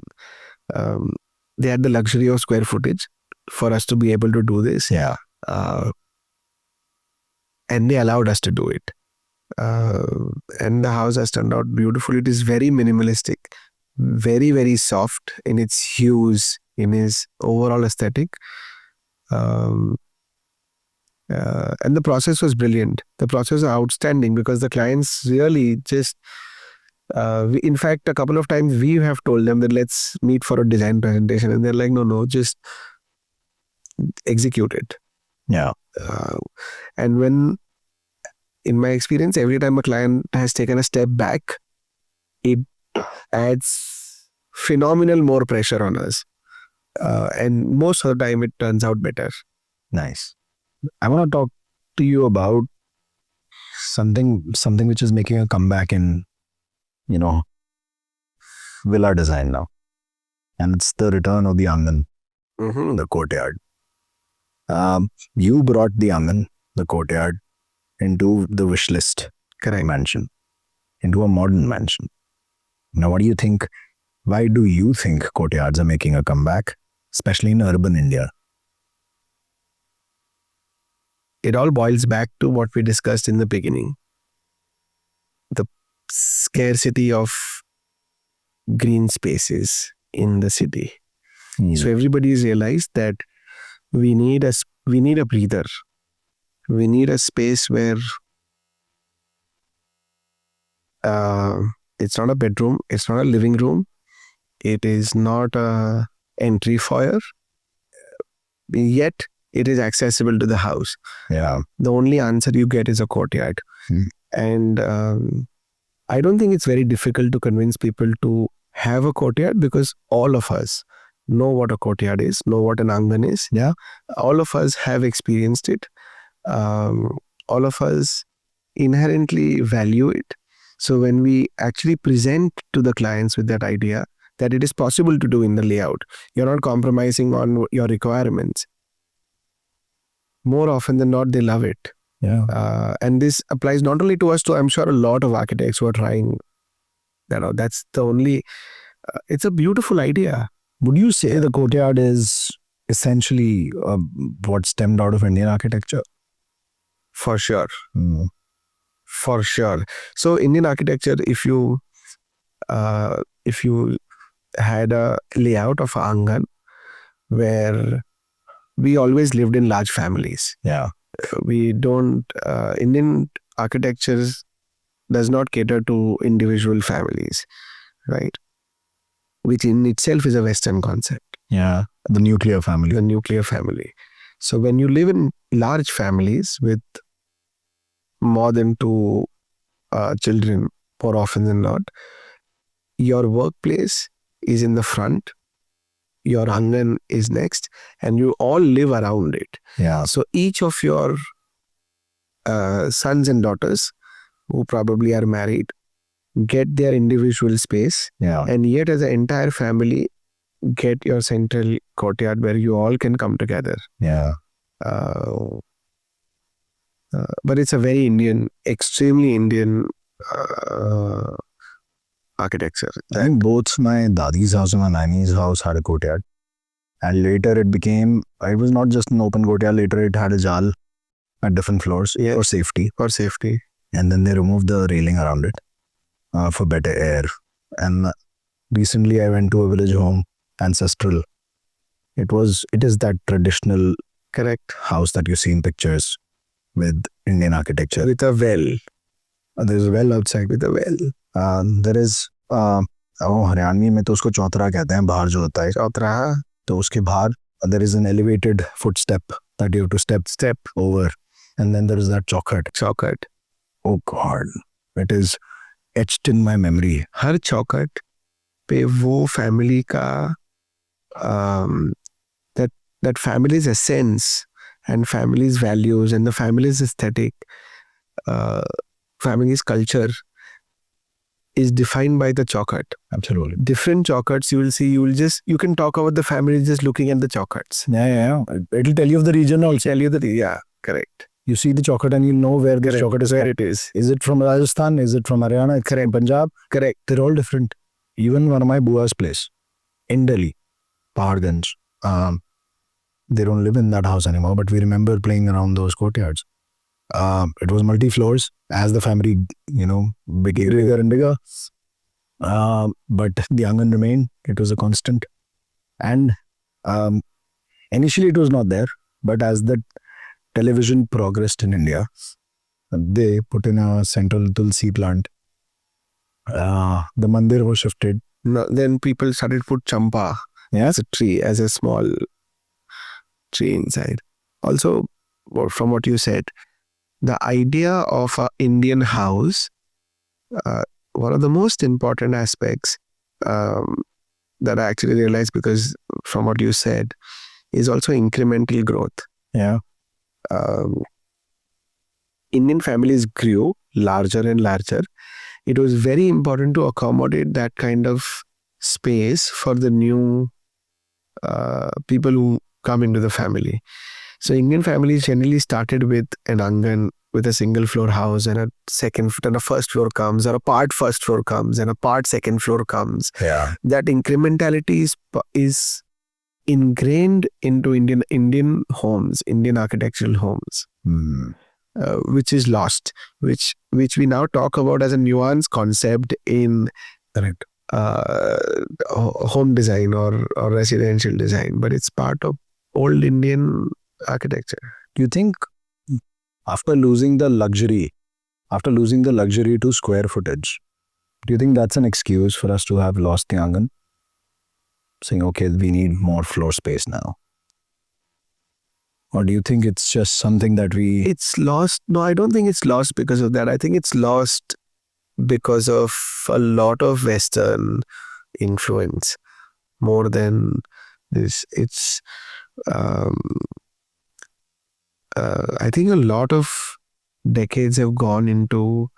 They had the luxury of square footage for us to be able to do this. Yeah. And they allowed us to do it. And the house has turned out beautiful. It is very minimalistic, very, very soft in its hues, in its overall aesthetic. And the process was brilliant. The process was outstanding because the clients really just, in fact, a couple of times we have told them that let's meet for a design presentation. And they're like, no, just execute it. Yeah. And when, in my experience, every time a client has taken a step back, it adds phenomenal more pressure on us. And most of the time it turns out better. Nice. I want to talk to you about something which is making a comeback in, villa design now. And it's the return of the aangan, the courtyard. You brought the aangan, the courtyard, into the wish list mansion, into a modern mansion. Now, what do you think? Why do you think courtyards are making a comeback, especially in urban India? It all boils back to what we discussed in the beginning. The scarcity of green spaces in the city. So everybody's realized that we need a breather. We need a space where it's not a bedroom, it's not a living room, it is not a entry foyer, yet it is accessible to the house. Yeah. The only answer you get is a courtyard. And I don't think it's very difficult to convince people to have a courtyard, because all of us know what a courtyard is, know what an aangan is. Yeah. All of us have experienced it. All of us inherently value it. So when we actually present to the clients with that idea that it is possible to do in the layout, you're not compromising on your requirements. More often than not, they love it. Yeah. And this applies not only to us, to I'm sure a lot of architects who are trying. That's the only. It's a beautiful idea. Would you say the courtyard is essentially what stemmed out of Indian architecture? For sure. For sure. So Indian architecture, if you had a layout of aangan where we always lived in large families. Yeah. We don't, Indian architecture does not cater to individual families, right? Which in itself is a Western concept. Yeah. The nuclear family. The nuclear family. So when you live in large families with more than 2 children, more often than not, your workplace is in the front, your aangan is next, and you all live around it. Yeah. So each of your sons and daughters who probably are married get their individual space, Yeah. and yet as an entire family get your central courtyard where you all can come together. Yeah. But it's a very Indian, extremely Indian architecture. I think both my dadi's house and my nani's house had a courtyard. And later it was not just an open courtyard, later it had a jal at different floors for safety. For safety. And then they removed the railing around it for better air. And recently I went to a village home, ancestral. It is that traditional Correct. house that you see in pictures with Indian architecture. With a well. There's a well outside. With a well. There is Haryanvi में तो उसको चौतरा कहते हैं, बाहर जो होता है चौतरा. तो उसके बाहर there is an elevated footstep that you have to step over, and then there is that chaukhut. Oh God, it is etched in my memory. हर चौखट पे वो family का that family's essence and family's values and the family's aesthetic, family's culture is defined by the chaukhut. Absolutely. Different chaukhuts you will see, you can talk about the family just looking at the chaukhuts. Yeah. It'll tell you of the region also. Correct. You see the chaukhut and you know where the chaukhut is. Where it is. Is it from Rajasthan? Is it from Haryana? Correct. Punjab? Correct. They're all different. Even one of my bua's place in Delhi, Paharganj, they don't live in that house anymore, but we remember playing around those courtyards. It was multi-floors as the family, became bigger and bigger. But the aangan remained. It was a constant. And initially it was not there, but as the television progressed in India, they put in a central tulsi plant. The mandir was shifted. No, then people started to put champa as a tree, as a small tree inside. Also, from what you said, the idea of an Indian house, one of the most important aspects that I actually realized, because from what you said, is also incremental growth. Yeah. Indian families grew larger and larger. It was very important to accommodate that kind of space for the new people who come into the family. So Indian families generally started with an aangan, with a single floor house, and a first floor comes, or a part first floor comes, and a part second floor comes. Yeah. That incrementality is ingrained into Indian homes, Indian architectural homes, which is lost, which we now talk about as a nuanced concept in Correct. home design or residential design, but it's part of old Indian architecture. Do you think after losing the luxury to square footage, do you think that's an excuse for us to have lost the aangan? Saying, okay, we need more floor space now. Or do you think it's just something that It's lost? No, I don't think it's lost because of that. I think it's lost because of a lot of Western influence more than this. It's I think a lot of decades have gone into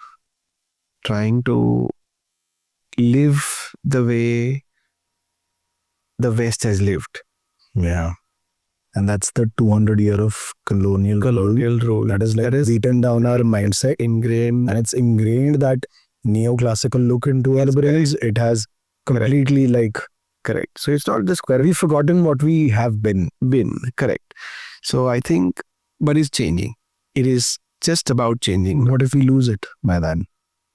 trying to live the way the West has lived. Yeah. And that's the 200-year of colonial rule. That is beaten down our mindset. Ingrained. And it's ingrained that neoclassical look into our brains. It has completely Correct. So it's not the square. We've forgotten what we have been. Correct. So I think, but it's changing. It is just about changing. What if we lose it by then?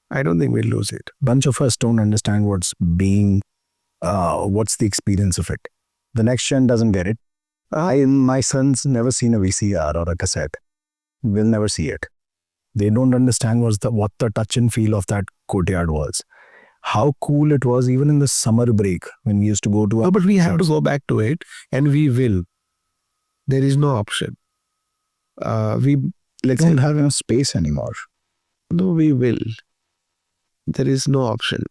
I don't think we'll lose it. Bunch of us don't understand what's the experience of it. The next gen doesn't get it. My son's never seen a VCR or a cassette. We'll never see it. They don't understand what the touch and feel of that courtyard was. How cool it was even in the summer break when we used to go to... but we have to go back to it, and we will. There is no option. We don't have enough space anymore. No, we will. There is no option.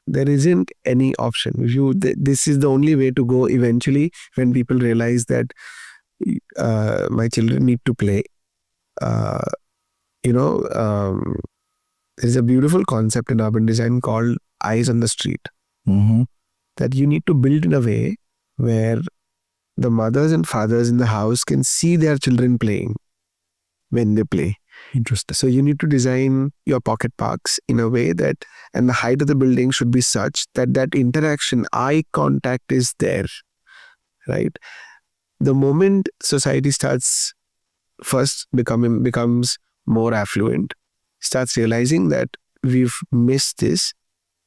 There isn't any option. This is the only way to go eventually, when people realize that my children need to play. There's a beautiful concept in urban design called eyes on the street. That you need to build in a way where the mothers and fathers in the house can see their children playing when they play. Interesting. So you need to design your pocket parks in a way that, and the height of the building should be such that that interaction, eye contact is there, right? The moment society becomes more affluent, starts realizing that we've missed this,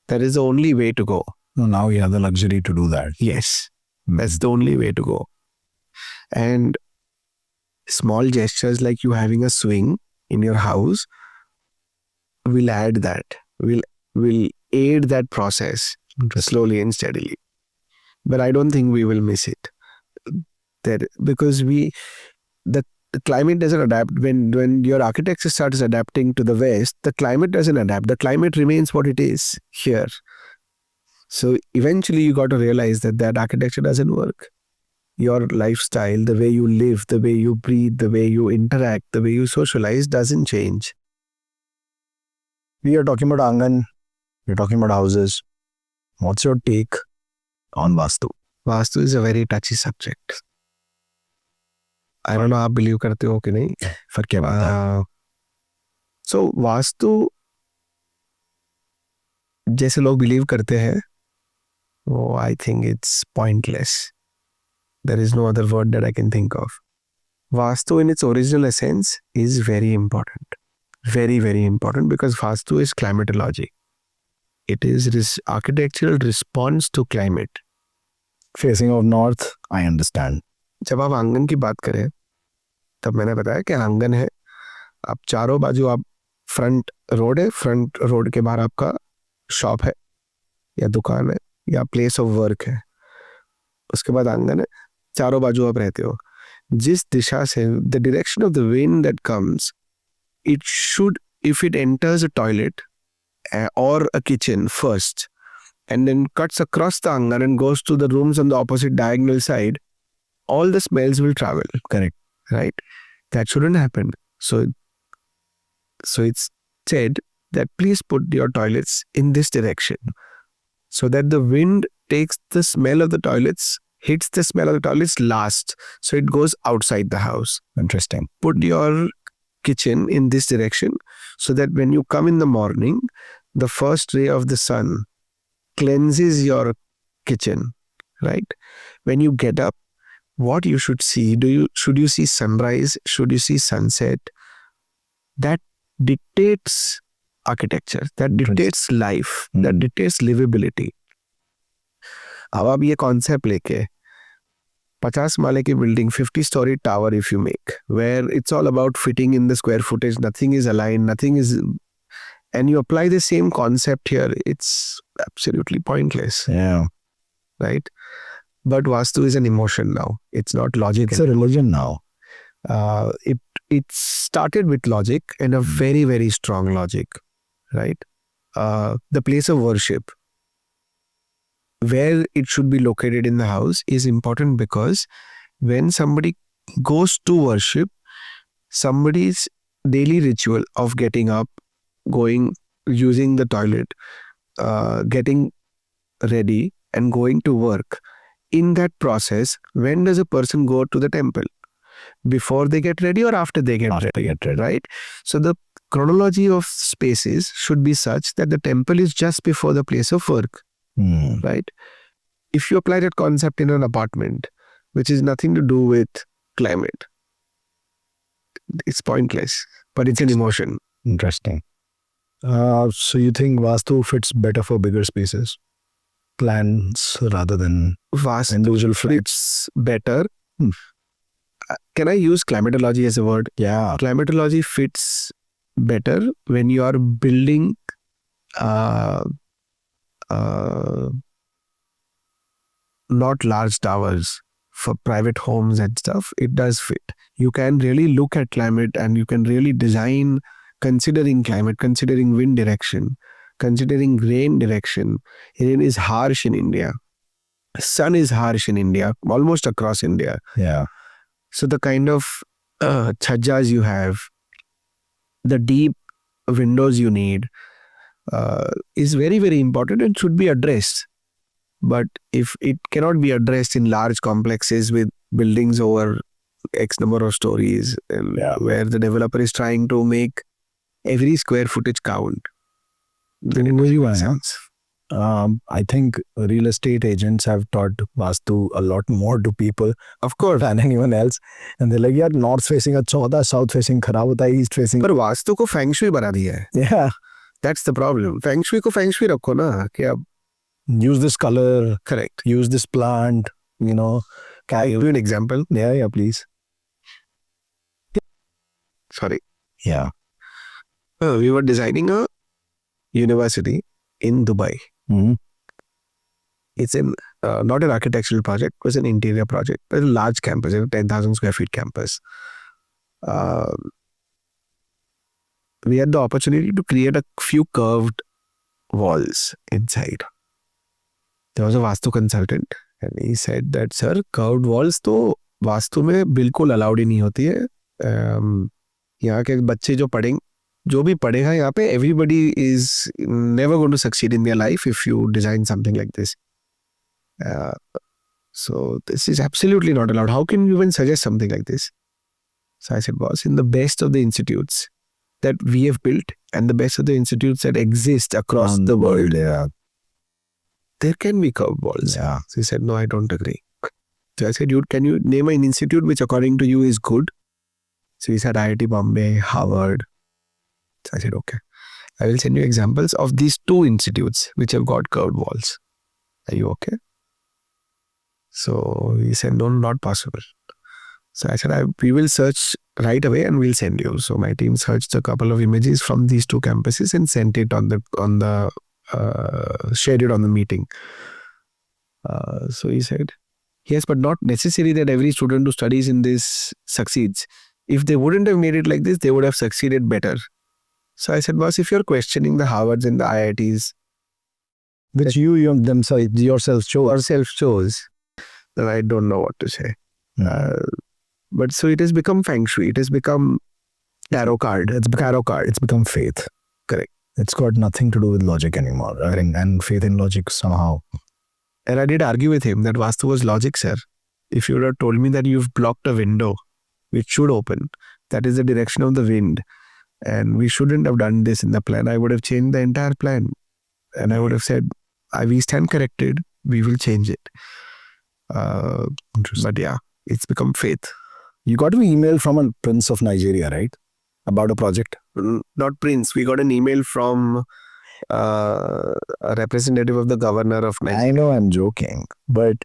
that is the only way to go. So now we have the luxury to do that. Yes, that's the only way to go. And small gestures like you having a swing in your house will add that, will aid that process slowly and steadily. But I don't think we will miss it. Because the climate doesn't adapt. When your architecture starts adapting to the West, the climate doesn't adapt. The climate remains what it is here. So eventually you got to realize that architecture doesn't work. Your lifestyle, the way you live, the way you breathe, the way you interact, the way you socialize doesn't change. We are talking about aangan. We're talking about houses. What's your take on Vastu? Vastu is a very touchy subject. I don't know आप believe करते हो कि नहीं. फर्क क्या बात है? So Vastu जैसे लोग believe करते हैं, I think it's pointless. There is no other word that I can think of. Vastu in its original essence is very important. Very, very important, because Vastu is climatology. It is this architectural response to climate. Facing of north, I understand. जब आप आंगन की बात करें, तब मैंने बताया कि आंगन है, आप चारों बाजू आप फ्रंट रोड है, फ्रंट रोड के बाहर आपका शॉप है या दुकान है या प्लेस ऑफ वर्क है, उसके बाद आंगन है, चारों बाजू आप रहते हो. जिस दिशा से, the direction of the wind that comes, it should, if it enters a toilet or a kitchen first, and then cuts across the aangan and goes to the rooms on the opposite diagonal side, all the smells will travel. Correct. Right? That shouldn't happen. So it's said that please put your toilets in this direction so that the wind takes the smell of the toilets, hits the smell of the toilets last. So it goes outside the house. Interesting. Put your kitchen in this direction so that when you come in the morning, the first ray of the sun cleanses your kitchen, right? When you get up, what you should see, should you see sunrise? Should you see sunset? That dictates architecture, that dictates life, that dictates livability. अब आप ये concept लेके 50 माले की building, 50-story tower if you make, where it's all about fitting in the square footage, nothing is aligned, nothing is, and you apply the same concept here, it's absolutely pointless. Yeah. Right? But Vastu is an emotion now. It's not logic. It's a religion now. It started with logic and a very, very strong logic. Right? The place of worship, where it should be located in the house, is important because when somebody goes to worship, somebody's daily ritual of getting up, going, using the toilet, getting ready and going to work, in that process, when does a person go to the temple? Before they get ready or after they get ready, right? So the chronology of spaces should be such that the temple is just before the place of work. Right? If you apply that concept in an apartment, which is nothing to do with climate, it's pointless, but it's an emotion. Interesting. So you think Vastu fits better for bigger spaces? Plans rather than Vastu individual flats? fits better. Can I use climatology as a word? Yeah. Climatology fits better when you are building not large towers for private homes and stuff. It does fit. You can really look at climate and you can really design considering climate, considering wind direction, considering rain direction. Rain is harsh in India. Sun is harsh in India, almost across India. Yeah. So the kind of chhajjas you have, the deep windows you need, is very, very important and should be addressed. But if it cannot be addressed in large complexes with buildings over X number of stories, and where the developer is trying to make every square footage count, then it doesn't make sense. I think real estate agents have taught Vastu a lot more to people, of course, than anyone else. And they're like, yeah, north facing अच्छा होता है, south facing खराब होता है, east facing. पर वास्तु को feng shui बना दिया है. Yeah. That's the problem. Feng shui को feng shui रखो ना, कि अब use this color. Correct. Use this plant, you know. Can I give you an example? Yeah, please. Sorry. Yeah. We were designing a university in Dubai. It's not an architectural project, it was an interior project. It was a large campus, a 10,000 square feet campus. We had the opportunity to create a few curved walls inside. There was a Vastu consultant and he said that, sir, curved walls तो वास्तु में बिल्कुल allowed ही नहीं होती है. यहाँ के बच्चे जो भी पढ़ेगा यहाँ पे, everybody is never going to succeed in their life if you design something like this. So this is absolutely not allowed. How can you even suggest something like this? So I said, boss, in the best of the institutes that we have built and the best of the institutes that exist across the world, there can be curved walls. Yeah. So he said, no, I don't agree. So I said, can you name an institute which according to you is good? So he said, IIT Bombay, Harvard. So I said, okay. I will send you examples of these 2 institutes which have got curved walls. Are you okay? So he said, no, not possible. So I said, we will search right away and we'll send you. So my team searched a couple of images from these 2 campuses and sent it shared it on the meeting. So he said, yes, but not necessary that every student who studies in this succeeds. If they wouldn't have made it like this, they would have succeeded better. So I said, boss, if you're questioning the Harvards and the IITs, which you themselves yourself chose. Ourselves chose, then I don't know what to say. But so it has become feng shui. It has become tarot card. It's become faith. Correct. It's got nothing to do with logic anymore. I think, and faith in logic somehow. And I did argue with him that Vastu was logic, sir. If you would have told me that you've blocked a window which should open, that is the direction of the wind, and we shouldn't have done this in the plan, I would have changed the entire plan. And I would have said, we stand corrected, we will change it. But yeah, it's become faith. You got an email from a prince of Nigeria, right? About a project? Not prince. We got an email from a representative of the governor of Nigeria. I know I'm joking, but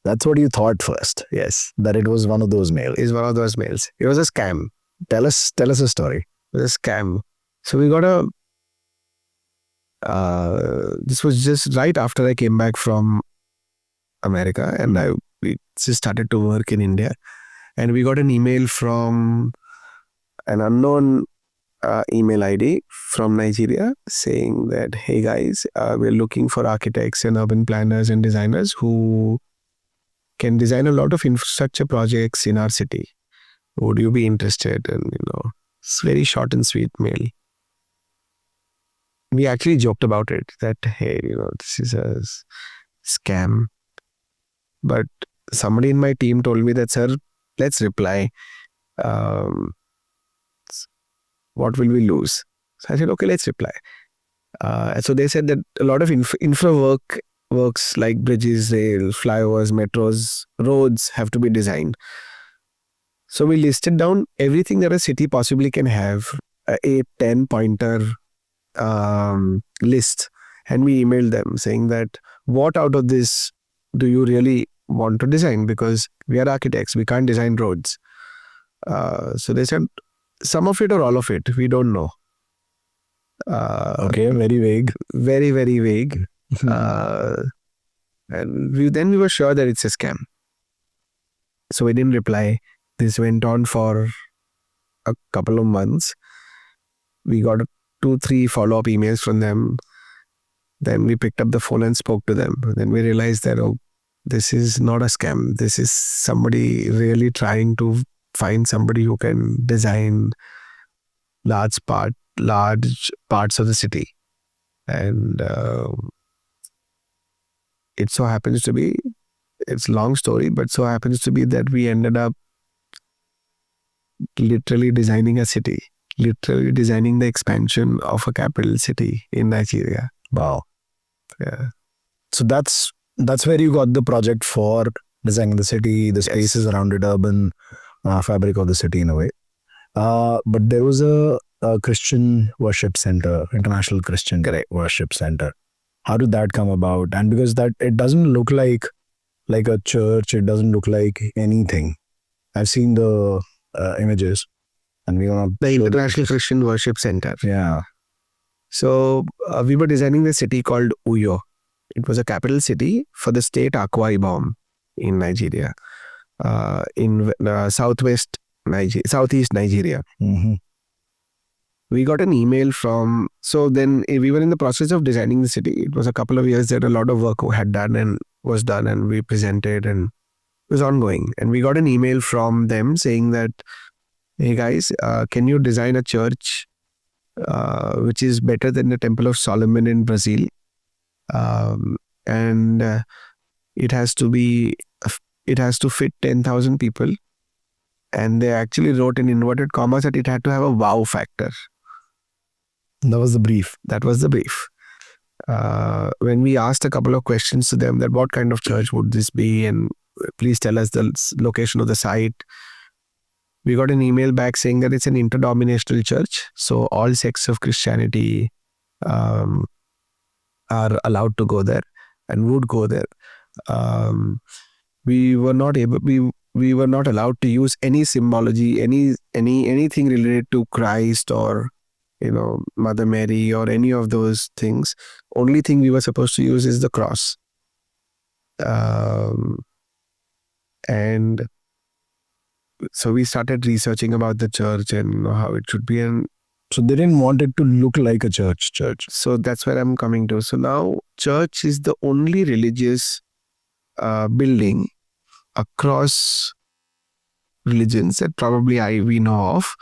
that's what you thought first. Yes. That it was one of those mails. It's one of those mails. It was a scam. Tell us a story. It was a scam. So we got a... this was just right after I came back from America, and we just started to work in India. And we got an email from an unknown email ID from Nigeria saying that, hey guys, we're looking for architects and urban planners and designers who can design a lot of infrastructure projects in our city. Would you be interested? And it's very short and sweet mail. We actually joked about it that, hey, this is a scam. But somebody in my team told me that, sir, let's reply. What will we lose? So I said, okay, let's reply. So they said that a lot of infra works like bridges, rail, flyovers, metros, roads have to be designed. So we listed down everything that a city possibly can have, a 8-10 pointer list. And we emailed them saying that, what out of this do you really want to design? Because we are architects, we can't design roads. So they said, some of it or all of it, we don't know. Okay, very vague. Very, very vague. And we were sure that it's a scam. So we didn't reply. This went on for a couple of months. We got 2-3 follow-up emails from them. Then we picked up the phone and spoke to them. Then we realized that, oh, this is not a scam. This is somebody really trying to find somebody who can design large parts of the city. And it so happens to be, it's a long story, but so happens to be that we ended up literally designing a city, literally designing the expansion of a capital city in Nigeria. Wow. Yeah. So that's where you got the project for designing the city, the spaces around it, urban fabric of the city in a way. But there was a Christian worship center, International Christian Worship Center. How did that come about? And because that it doesn't look like a church, it doesn't look like anything. I've seen the images, and we want the International Christian Worship Center. Yeah. So we were designing the city called Uyo. It was a capital city for the state Akwa Ibom in Nigeria, in southeast Nigeria. Mm-hmm. We got an email from, so then we were in the process of designing the city. It was a couple of years that a lot of work had done and was done, and we presented, and it was ongoing. And we got an email from them saying that, hey guys, can you design a church which is better than the Temple of Solomon in Brazil? And it has to fit 10,000 people. And they actually wrote in inverted commas that it had to have a wow factor. That was the brief. That was the brief. When we asked a couple of questions to them that what kind of church would this be, and please tell us the location of the site, we got an email back saying that it's an interdenominational church. So all sects of Christianity are allowed to go there and would go there. We were not allowed to use any symbology, anything related to Christ or Mother Mary or any of those things. Only thing we were supposed to use is the cross. And so we started researching about the church and how it should be. And So they didn't want it to look like a church. So that's where I'm coming to. So now church is the only religious building across religions that probably we know of.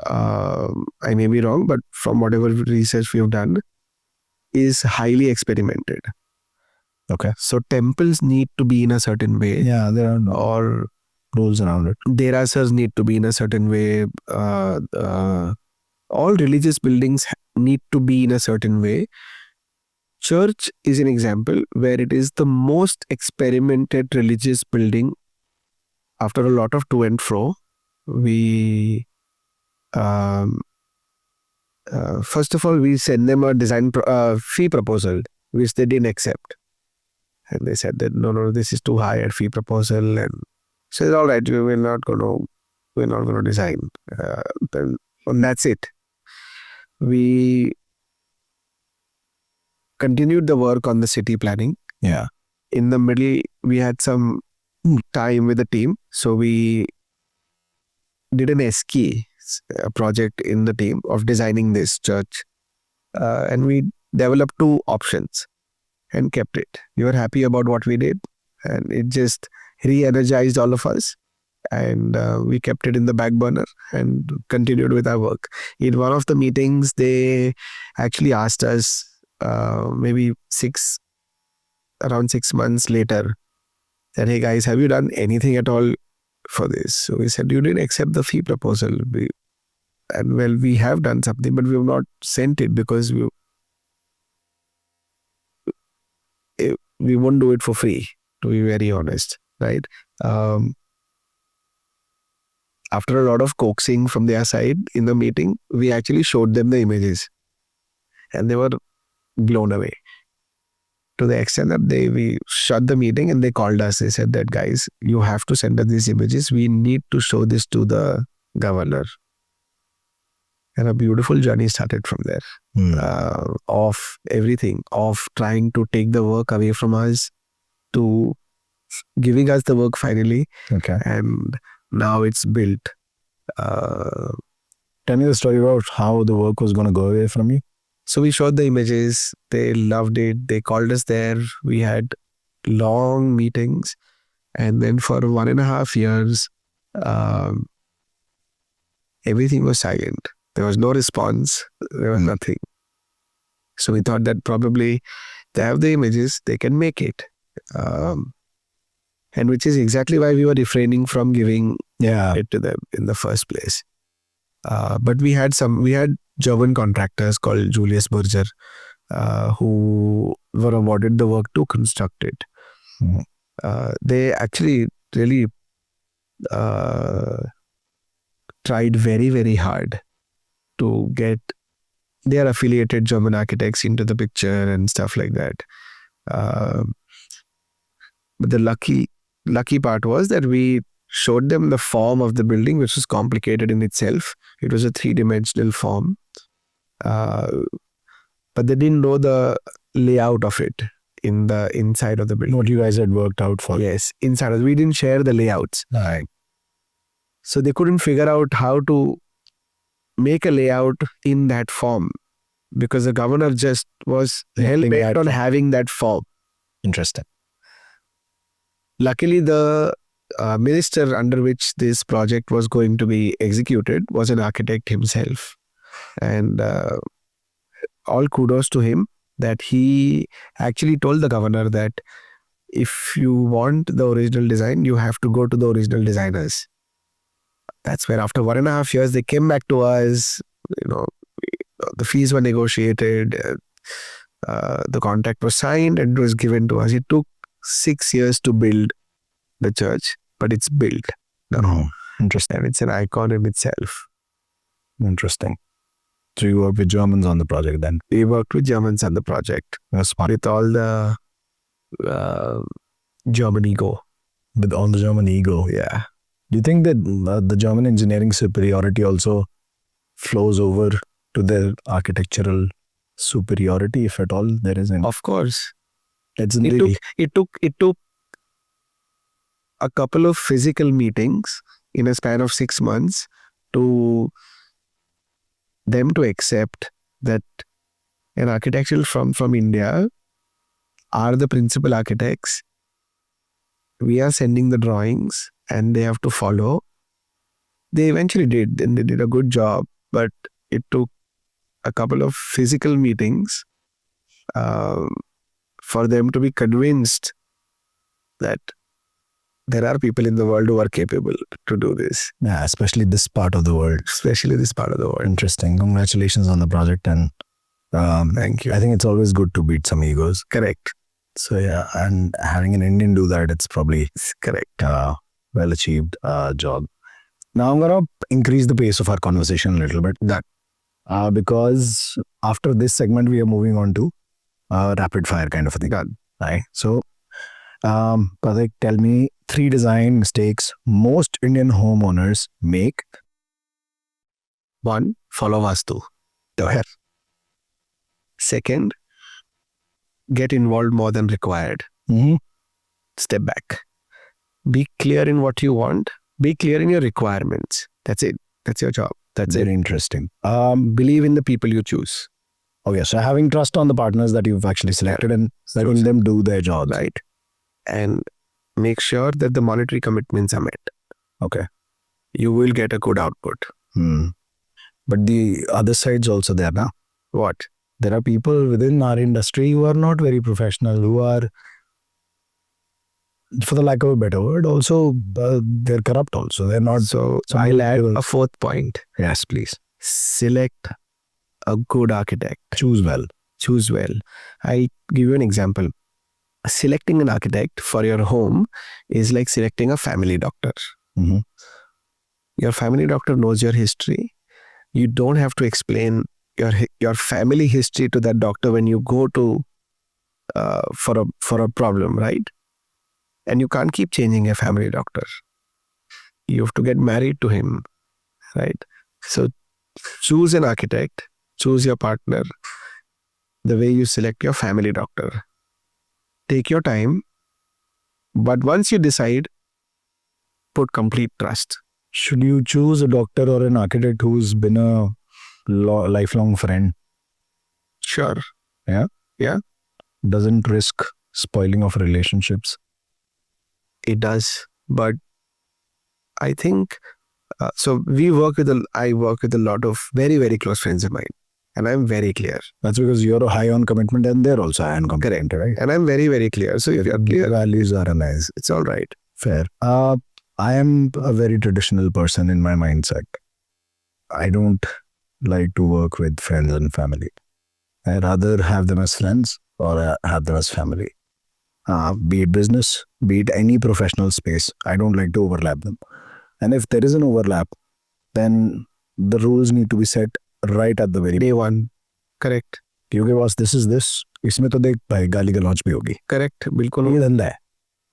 I may be wrong, but from whatever research we have done, is highly experimented. Okay. So temples need to be in a certain way. Yeah, there are Or rules around it. derasas need to be in a certain way. All religious buildings need to be in a certain way. Church is an example where it is the most experimented religious building. After a lot of to and fro, we first of all, we send them a design fee proposal, which they didn't accept. And they said that, no, this is too high a fee proposal. And said, all right, we're not going to design. And that's it. We continued the work on the city planning. Yeah. In the middle, we had some time with the team. So we did an SK project in the team of designing this church. And we developed 2 options and kept it. We were happy about what we did, and it just re-energized all of us. And we kept it in the back burner and continued with our work. In one of the meetings, they actually asked us maybe around 6 months later that, hey guys, have you done anything at all for this? So we said, you didn't accept the fee proposal. We have done something, but we have not sent it because we won't do it for free, to be very honest, right? After a lot of coaxing from their side in the meeting, we actually showed them the images, and they were blown away. To the extent that we shut the meeting and they called us. They said that, guys, you have to send us these images. We need to show this to the governor. And a beautiful journey started from there. Of everything, of trying to take the work away from us to giving us the work finally. Okay. And now it's built. Tell me the story about how the work was going to go away from you. So we showed the images. They loved it. They called us there. We had long meetings. And then for 1.5 years, everything was silent. There was no response. There was nothing. So we thought that probably they have the images, they can make it. And which is exactly why we were refraining from giving it to them in the first place. But we had German contractors called Julius Berger who were awarded the work to construct it. They actually really tried very, very hard to get their affiliated German architects into the picture and stuff like that. But the lucky part was that we showed them the form of the building, which was complicated in itself. It was a 3-dimensional form. But they didn't know the layout of it in the inside of the building. What you guys had worked out for. Yes, inside. We didn't share the layouts. Right. So they couldn't figure out how to make a layout in that form because the governor just was hell-bent on having that form. Interesting. Luckily, the minister under which this project was going to be executed was an architect himself. And all kudos to him that he actually told the governor that if you want the original design, you have to go to the original designers. That's where after 1.5 years, they came back to us, the fees were negotiated, the contract was signed and it was given to us. It took 6 years to build the church, but it's built now. Interesting. And it's an icon in itself. Interesting. So you worked with Germans on the project then? We worked with Germans on the project. That's smart. With all the German ego. With all the German ego. Yeah. Do you think that the German engineering superiority also flows over to their architectural superiority, if at all there is any? Of course. It took a couple of physical meetings in a span of 6 months to them to accept that an architectural firm from India are the principal architects. We are sending the drawings and they have to follow. They eventually did, and they did a good job, but it took a couple of physical meetings for them to be convinced that there are people in the world who are capable to do this. Yeah, especially this part of the world. Especially this part of the world. Interesting. Congratulations on the project, and Thank you. I think it's always good to beat some egos. Correct. So yeah, and having an Indian do that, it's probably Correct. well achieved job. Now I'm gonna increase the pace of our conversation a little bit. That. Because after this segment, we are moving on to rapid fire kind of a thing. Done. Right. So, Pathik, tell me 3 design mistakes most Indian homeowners make. 1, follow Vastu. Go ahead. Second, get involved more than required. Mm-hmm. Step back. Be clear in what you want. Be clear in your requirements. That's it. That's your job. That's Very it. interesting. Believe in the people you choose. Okay, so having trust on the partners that you've actually selected and letting them do their jobs. Right. And make sure that the monetary commitments are met. Okay. You will get a good output. But the other side's also there now. What? There are people within our industry who are not very professional, who are, for the lack of a better word, also they're corrupt also. They're not. So some I'll add people- a 4th point. Yes, please. Select a good architect. Choose well. Choose well. I'll give you an example. Selecting an architect for your home is like selecting a family doctor. Mhm. Your family doctor knows your history. You don't have to explain your family history to that doctor when you go to for a problem, right? And you can't keep changing a family doctor. You have to get married to him, right? So choose an architect, choose your partner the way you select your family doctor. Take your time, but once you decide, put complete trust. Should you choose a doctor or an architect who's been a lifelong friend? Sure. Doesn't risk spoiling of relationships? It does, but I think so. I work with a lot of very, very close friends of mine, and I'm very clear. That's because you're high on commitment and they're also high on commitment, right? And I'm very, very clear. So if you're clear, Values are aligned. it's all right. Fair. I am a very traditional person in my mindset. I don't like to work with friends and family. I rather have them as friends or have them as family. Be it business, be it any professional space. I don't like to overlap them. And if there is an overlap, then the rules need to be set right at the very Day one. Correct. क्योंकि boss this is this, इसमें तो देख भाई गाली गलौज भी होगी, Correct. बिल्कुल. ये धंधा है,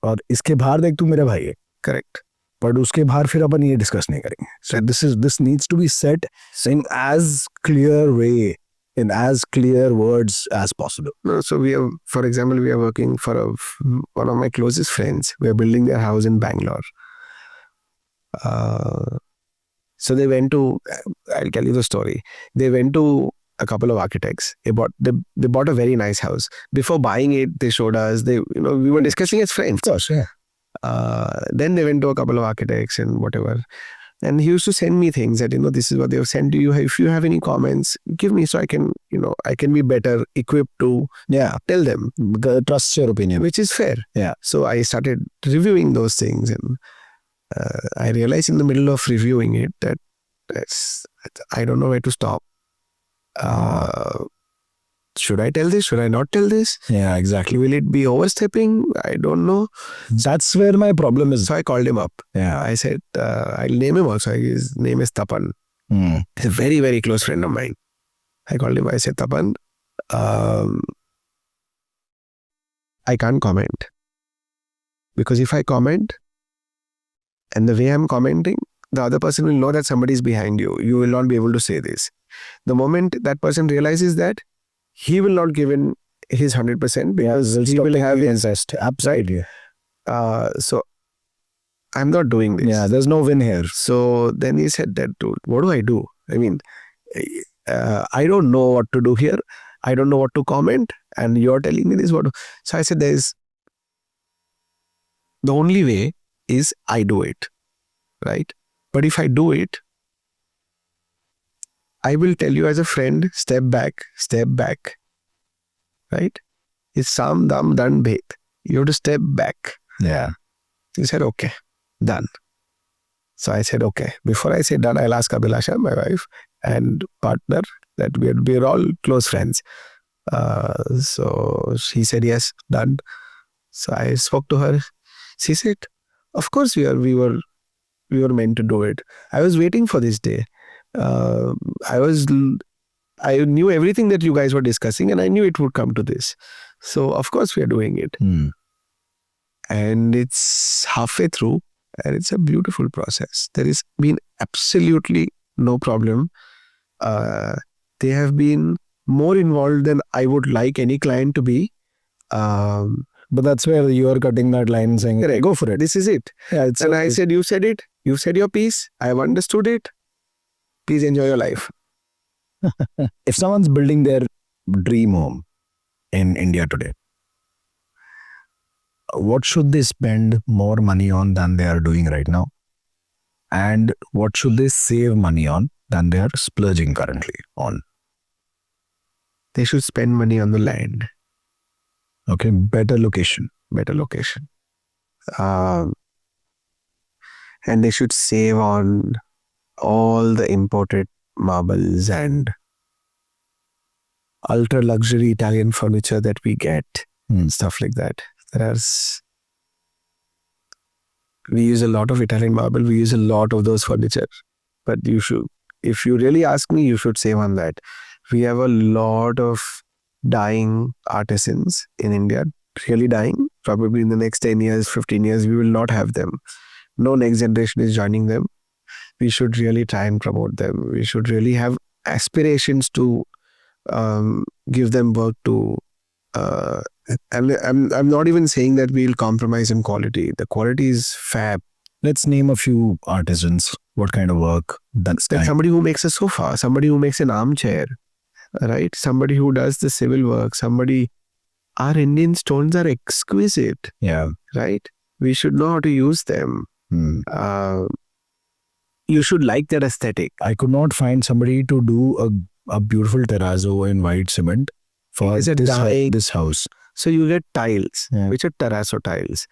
और इसके बाहर देख तू मेरा भाई है, Correct. पर उसके बाहर फिर अपन ये डिस्कस नहीं करेंगे. So this needs to be said in as clear way, in as clear words as possible. No, so for example, we are working for one of my closest friends. We are building their house in Bangalore. So they went to, I'll tell you the story. They went to a couple of architects. They bought a very nice house. Before buying it, they showed us, we were discussing as friends. Of course, yeah. Then they went to a couple of architects and whatever. And he used to send me things that, this is what they've sent to you. If you have any comments, give me so I can, I can be better equipped to tell them. Trust your opinion. Which is fair. Yeah. So I started reviewing those things, and I realized in the middle of reviewing it that I don't know where to stop. Should I tell this? Should I not tell this? Yeah, exactly. Will it be overstepping? I don't know. That's where my problem is. So I called him up. Yeah. I said, I'll name him also. His name is Tapan. He's a very, very close friend of mine. I called him. I said, Tapan, I can't comment. Because if I comment, and the way I'm commenting, the other person will know that somebody is behind you. You will not be able to say this. The moment that person realizes that, he will not give in his 100% because he will have incest. Absolutely. So I'm not doing this. Yeah, there's no win here. So then he said that, dude, what do I do? I mean, I don't know what to do here. I don't know what to comment. And you're telling me this. So I said, the only way is I do it, right? But if I do it, I will tell you as a friend, step back, right? It's sam, dam, dan, bhet. You have to step back. Yeah. He said, okay, done. So I said, okay. Before I say done, I'll ask Abhilasha, my wife and partner, that we're all close friends. So she said, yes, done. So I spoke to her. She said, of course we were meant to do it. I was waiting for this day. I knew everything that you guys were discussing, and I knew it would come to this. So of course we are doing it. And it's halfway through, and it's a beautiful process. There has been absolutely no problem. They have been more involved than I would like any client to be. But that's where you are cutting that line and saying, Correct. go for it. This is it. Yeah, And I said, you said it. You said your piece. I have understood it. Please enjoy your life. if someone's building their dream home in India today, what should they spend more money on than they are doing right now? And what should they save money on than they are splurging currently on? They should spend money on the land. Okay, better location. And they should save on all the imported marbles and ultra luxury Italian furniture that we get, stuff like that. We use a lot of Italian marble. We use a lot of those furniture. But if you really ask me, you should save on that. We have a lot of dying artisans in India, really dying. Probably in the next 10 years, 15 years, we will not have them. No next generation is joining them. We should really try and promote them. We should really have aspirations to give them work to. I'm not even saying that we'll compromise in quality. The quality is fab. Let's name a few artisans. What kind of work? That's somebody who makes a sofa, somebody who makes an armchair, right? Somebody who does the civil work, our Indian stones are exquisite. Yeah. Right? We should know how to use them. You should like that aesthetic. I could not find somebody to do a beautiful terrazzo in white cement for this house. So you get tiles, which are terrazzo tiles.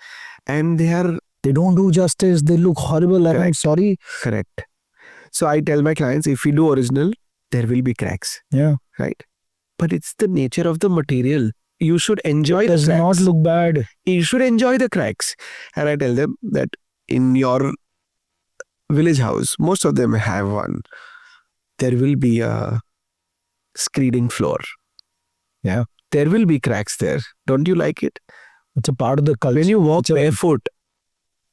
And they don't do justice. They look horrible. I'm sorry. Correct. So I tell my clients, if we do original, there will be cracks. Yeah. Right? But it's the nature of the material. You should enjoy the cracks. It does not look bad. You should enjoy the cracks. And I tell them that in your village house, most of them have one. There will be a screeding floor. Yeah. There will be cracks there. Don't you like it? It's a part of the culture. When you walk barefoot,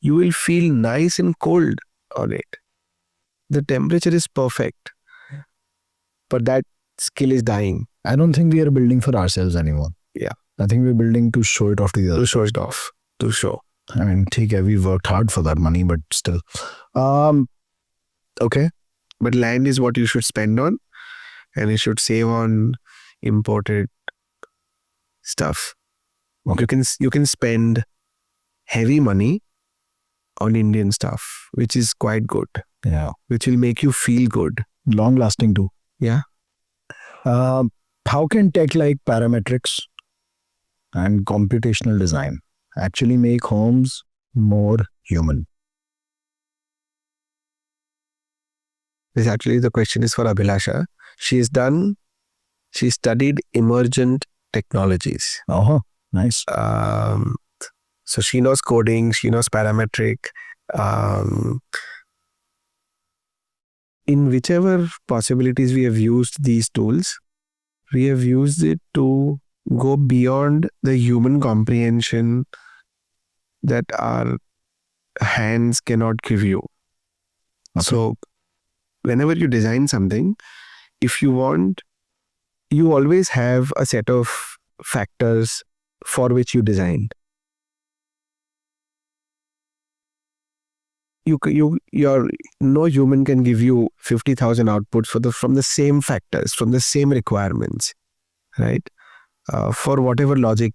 you will feel nice and cold on it. The temperature is perfect. But that skill is dying. I don't think we are building for ourselves anymore. Yeah. I think we're building to show it off to the other. To show it off. To show. I mean, we worked hard for that money, but still. Okay. But land is what you should spend on. And you should save on imported stuff. Okay. You can spend heavy money on Indian stuff, which is quite good. Yeah. Which will make you feel good. Long lasting too. Yeah. How can tech like parametrics and computational design actually make homes more human? The question is for Abhilasha. She studied emergent technologies. Oh, nice. So she knows coding, she knows parametric. In whichever possibilities we have used these tools, we have used it to go beyond the human comprehension that our hands cannot give you. Okay. So whenever you design something, if you want, you always have a set of factors for which you designed. no human can give you 50,000 outputs from the same factors, from the same requirements, right? For whatever logic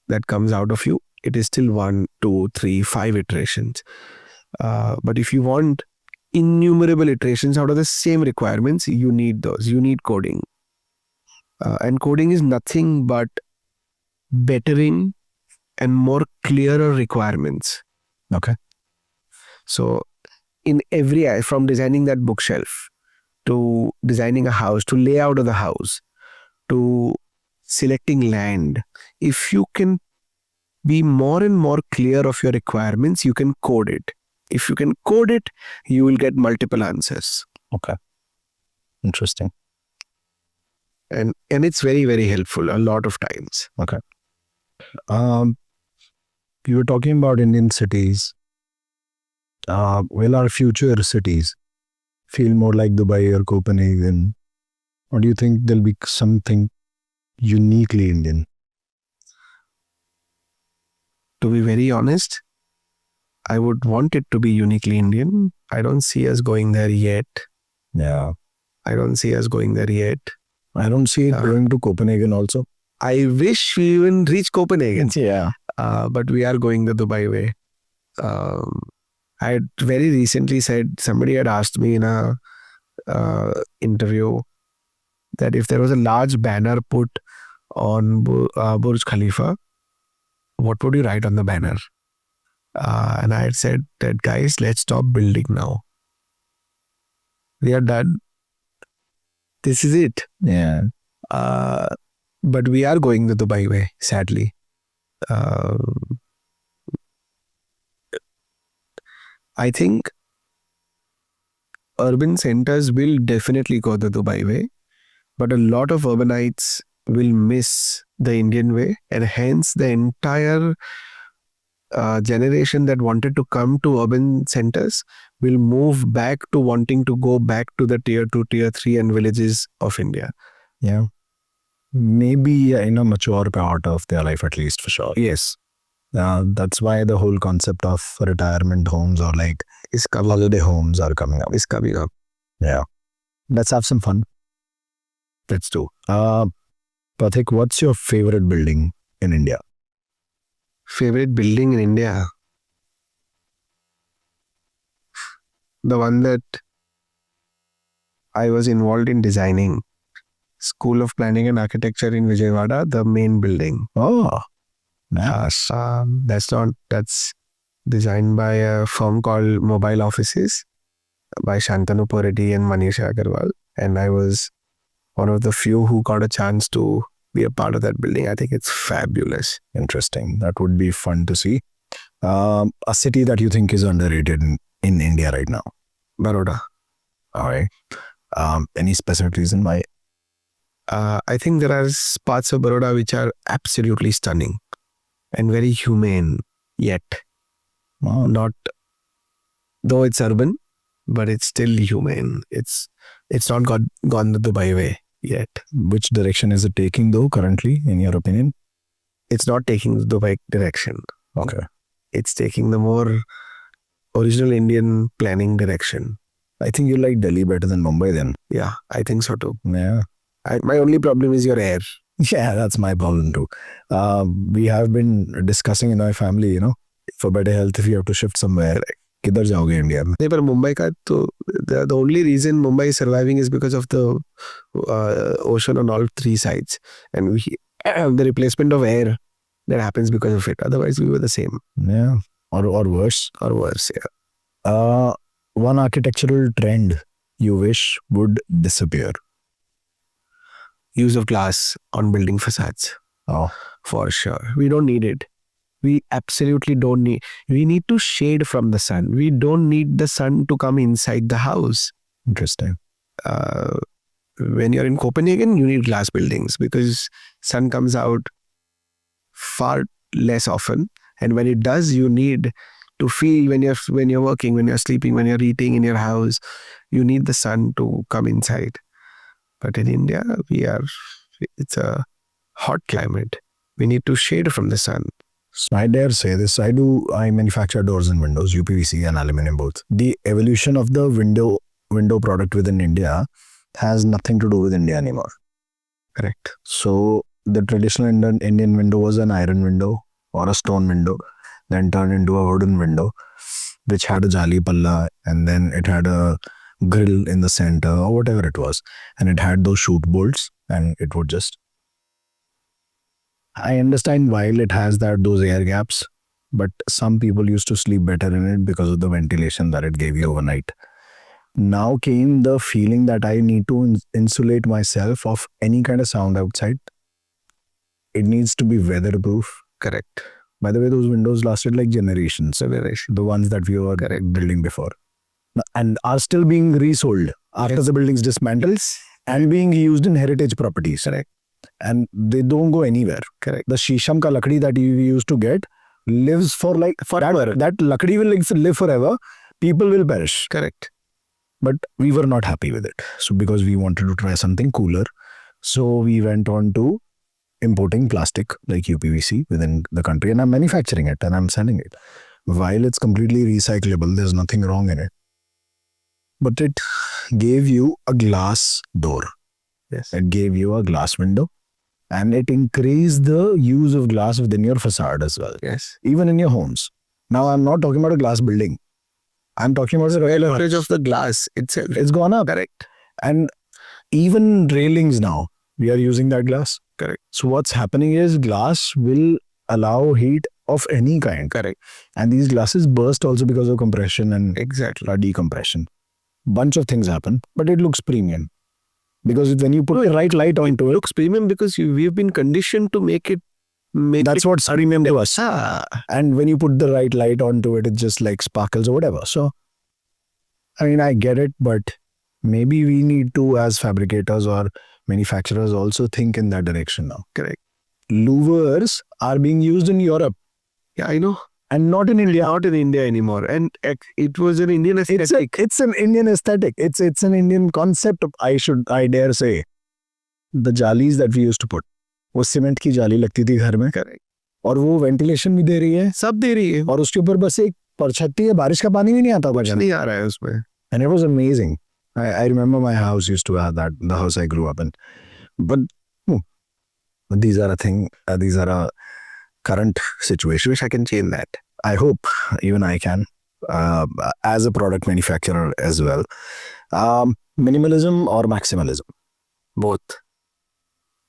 that comes out of you, it is still 1, 2, 3, 5 iterations. But if you want innumerable iterations out of the same requirements, you need those. You need coding. And coding is nothing but bettering and more clearer requirements. Okay. So in every, from designing that bookshelf, to designing a house, to layout of the house, to selecting land, if you can be more and more clear of your requirements, you can code it. If you can code it, you will get multiple answers. Okay. Interesting. And it's very, very helpful a lot of times. Okay. You were talking about Indian cities. Will our future cities feel more like Dubai or Copenhagen? Or do you think there'll be something uniquely Indian? To be very honest, I would want it to be uniquely Indian. I don't see us going there yet. Yeah. I don't see us going there yet. I don't see it going to Copenhagen also. I wish we even reach Copenhagen. Yeah. But we are going the Dubai way. I had very recently said, somebody had asked me in a interview that if there was a large banner put on Burj Khalifa, what would you write on the banner? And I had said that, guys, let's stop building now. We are done. This is it. Yeah. But we are going the Dubai way, sadly. I think urban centers will definitely go the Dubai way, but a lot of urbanites will miss the Indian way, and hence the entire generation that wanted to come to urban centers will move back to wanting to go back to the tier 2, tier 3 and villages of India. Yeah. Maybe in a mature part of their life, at least, for sure. Yes. That's why the whole concept of retirement homes or like holiday homes are coming up. It's coming up. Yeah. Let's have some fun. Let's do. Pathik, what's your favorite building in India? Favorite building in India? The one that I was involved in designing. School of Planning and Architecture in Vijayawada, the main building. Oh, nice. That's designed by a firm called Mobile Offices by Shantanu Poreddy and Manisha Agarwal. And I was one of the few who got a chance to be a part of that building. I think it's fabulous. Interesting. That would be fun to see. A city that you think is underrated in India right now? Baroda. All right. Any specific reason why? I think there are parts of Baroda which are absolutely stunning and very humane yet. Wow. Not, though it's urban, but it's still humane. It's not gone the Dubai way yet. Which direction is it taking though currently, in your opinion? It's not taking the Dubai direction. Okay. It's taking the more original Indian planning direction. I think you like Delhi better than Mumbai then. Yeah, I think so too. Yeah. My only problem is your air. Yeah, that's my problem too. We have been discussing in my family, for better health, if you have to shift somewhere, किधर जाओगे India में? नहीं, पर मुंबई का तो the only reason Mumbai is surviving is because of the ocean on all three sides, and the replacement of air that happens because of it. Otherwise, we were the same. Yeah, or worse. Or worse, yeah. One architectural trend you wish would disappear? Use of glass on building facades. Oh, for sure. We don't need it. We absolutely don't need. We need to shade from the sun. We don't need the sun to come inside the house. Interesting. When you're in Copenhagen, you need glass buildings because sun comes out far less often. And when it does, you need to feel when you're working, when you're sleeping, when you're eating in your house, you need the sun to come inside. But in India, it's a hot climate. We need to shade from the sun. So I dare say this. I manufacture doors and windows, UPVC and aluminum both. The evolution of the window product within India has nothing to do with India anymore. Correct. So the traditional Indian window was an iron window or a stone window, then turned into a wooden window, which had a jali palla, and then it had a grill in the center or whatever it was, and it had those shoot bolts, and it would just. I understand while it has those air gaps, but some people used to sleep better in it because of the ventilation that it gave you overnight. Now came the feeling that I need to insulate myself of any kind of sound outside. It needs to be weatherproof. Correct. By the way, those windows lasted like generations. The ones that we were building before. And are still being resold after the building's dismantles and being used in heritage properties. Correct. And they don't go anywhere. Correct. The shisham ka lakdi that you used to get lives for like forever. That lakdi will live forever. People will perish. Correct. But we were not happy with it. So because we wanted to try something cooler, so we went on to importing plastic like UPVC within the country, and I'm manufacturing it and I'm selling it. While it's completely recyclable, there's nothing wrong in it. But it gave you a glass door. Yes. It gave you a glass window, and it increased the use of glass within your facade as well. Yes. Even in your homes. Now, I'm not talking about a glass building. I'm talking about the leverage of the glass itself. It's gone up. Correct. And even railings now, we are using that glass. Correct. So what's happening is glass will allow heat of any kind. Correct. And these glasses burst also because of compression and decompression. Bunch of things happen, but it looks premium. Because when you put the right light onto it, looks premium because we've been conditioned to make it. That's what's premium to us. And when you put the right light onto it, it just like sparkles or whatever. So, I mean, I get it, but maybe we need to, as fabricators or manufacturers, also think in that direction now. Correct. Louvers are being used in Europe. Yeah, I know. And not in India. Not in India anymore. And it was an Indian aesthetic. It's an Indian aesthetic. It's an Indian concept, I dare say. The jalis that we used to put. वो cement की जाली लगती थी घर में. Correct. और वो ventilation भी दे रही है. सब दे रही है. और उसके ऊपर बस एक परछत्ती है, बारिश का पानी भी नहीं आता. कुछ नहीं आ रहा है उसमें. And it was amazing. I remember my house used to have that, the house I grew up in. But these are a current situation. Wish I can change that. I hope even I can, as a product manufacturer as well. Minimalism or maximalism? Both.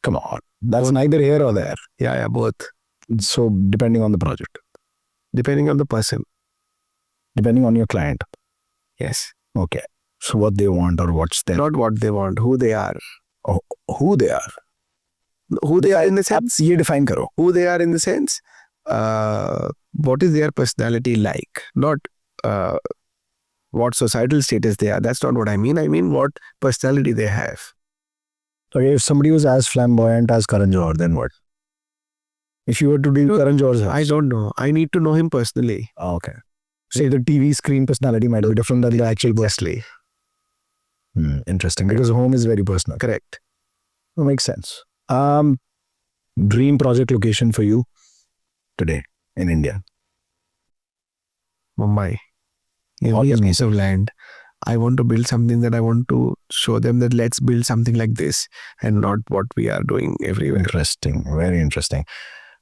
Come on. That's neither here or there. Yeah, both. So depending on the project. Depending on the person. Depending on your client. Yes. Okay. So what they want or what's their... Not what they want, who they are. Oh, who they are? Who they are in the sense? ये define करो. Who they are in the sense? What is their personality like? Not what societal status they are. That's not what I mean. I mean what personality they have. Okay, if somebody was as flamboyant as Karan Johar, then what? If you were to do Karan Johar's house? I don't know. I need to know him personally. Oh, okay. So the TV screen personality might be different than the actual person. Interesting. Because home is very personal. Correct. That makes sense. Dream project location for you today in India? Mumbai. Give me a piece of land. I want to build something that I want to show them that let's build something like this and not what we are doing everywhere. Interesting. Very interesting.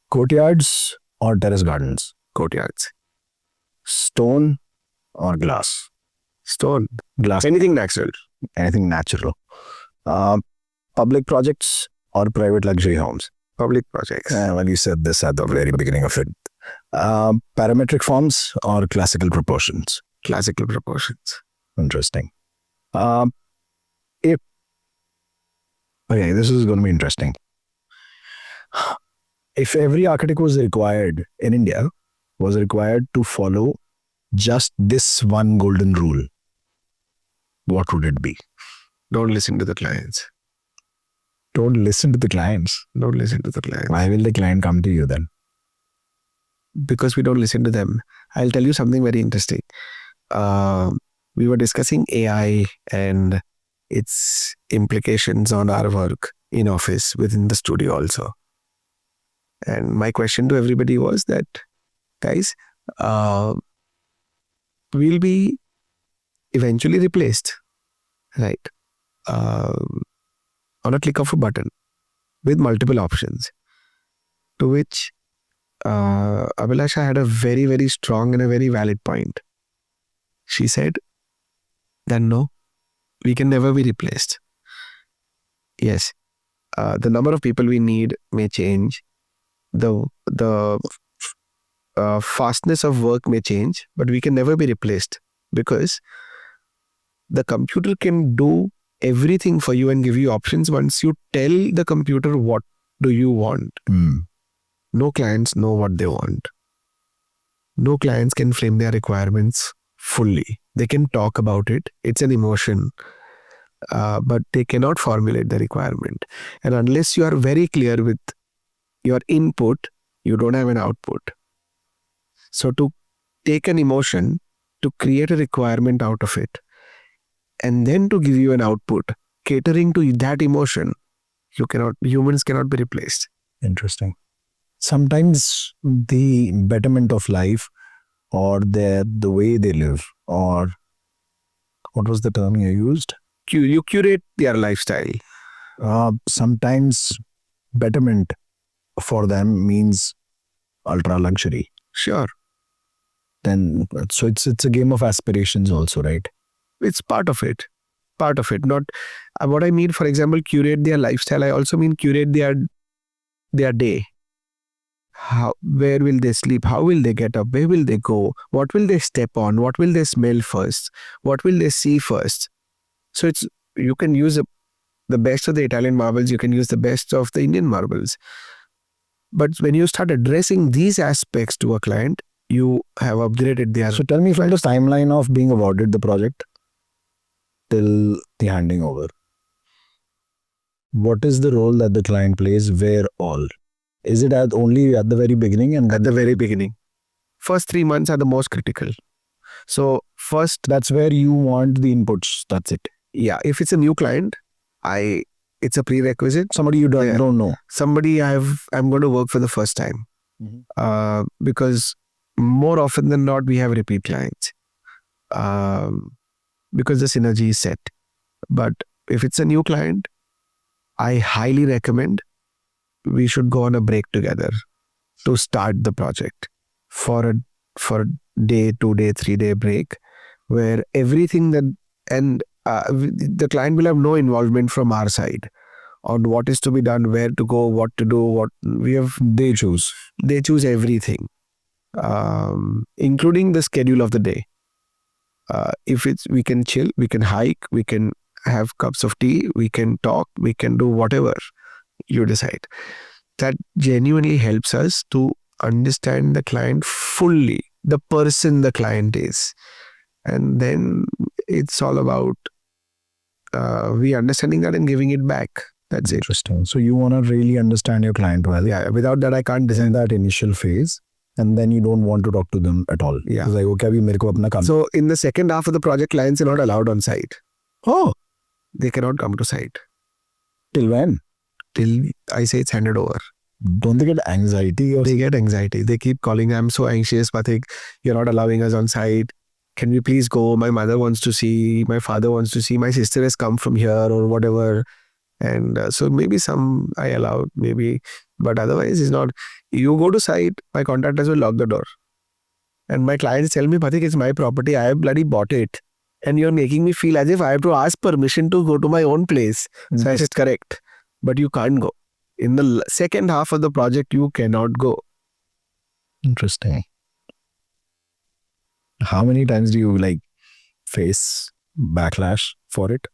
Courtyards or terrace gardens? Courtyards. Stone or glass? Stone. Glass. Anything natural. Anything natural. Public projects or private luxury homes? Public projects. Well, you said this at the very beginning of it. Parametric forms or classical proportions? Classical proportions. Interesting. Okay, this is going to be interesting. If every architect was required in India, to follow just this one golden rule, what would it be? Don't listen to the clients. Don't listen to the clients. Don't listen to the clients. Why will the client come to you then? Because we don't listen to them. I'll tell you something very interesting. We were discussing AI and its implications on our work in office within the studio also. And my question to everybody was that, guys, we'll be eventually replaced, right? On a click of a button with multiple options. To which Abhilasha had a very, very strong and a very valid point. She said that no, we can never be replaced. Yes, the number of people we need may change. The fastness of work may change, but we can never be replaced because the computer can do everything for you and give you options once you tell the computer what do you want. No clients know what they want. No clients can frame their requirements fully. They can talk about it. It's an emotion, but they cannot formulate the requirement. And unless you are very clear with your input, you don't have an output. So to take an emotion, to create a requirement out of it, and then to give you an output catering to that emotion, humans cannot be replaced. Interesting. Sometimes the betterment of life or the way they live, or what was the term you used? You curate their lifestyle. Sometimes betterment for them means ultra luxury. Sure. Then so it's a game of aspirations also, right? It's part of it. Part of it. Not what I mean, for example, curate their lifestyle. I also mean curate their day. Where will they sleep? How will they get up? Where will they go? What will they step on? What will they smell first? What will they see first? So you can use the best of the Italian marbles. You can use the best of the Indian marbles. But when you start addressing these aspects to a client, you have upgraded their... So tell me from the timeline of being awarded the project till the handing over. What is the role that the client plays? Where all? Is it only at the very beginning? And at the very beginning. First 3 months are the most critical. So first... That's where you want the inputs. That's it. Yeah. If it's a new client, it's a prerequisite. Somebody you don't know. Somebody I'm going to work for the first time. Because more often than not, we have repeat clients. Because the synergy is set. But if it's a new client, I highly recommend we should go on a break together to start the project for a day, 2 day, 3 day break, where everything the client will have no involvement from our side on what is to be done, where to go, what to do, they choose everything, including the schedule of the day. If we can chill, we can hike, we can have cups of tea, we can talk, we can do whatever you decide. That genuinely helps us to understand the client fully, the person the client is. And then it's all about we understanding that and giving it back. That's interesting. So you want to really understand your client well. Yeah. Without that, I can't design that initial phase. And then you don't want to talk to them at all. Yeah. It's like, okay, abhi mere ko apna kaam. So in the second half of the project, clients are not allowed on site. Oh. They cannot come to site. Till when? Till I say it's handed over. Don't they get anxiety? They get anxiety. They keep calling, I'm so anxious, Pathik. You're not allowing us on site. Can we please go? My mother wants to see. My father wants to see. My sister has come from here or whatever. And so maybe some I allowed, maybe. But otherwise, it's not. You go to site, my contractors will lock the door. And my clients tell me, Pathik, it's my property. I have bloody bought it. And you're making me feel as if I have to ask permission to go to my own place. So I said, correct. But you can't go. In the second half of the project, you cannot go. Interesting. How many times do you face backlash for it?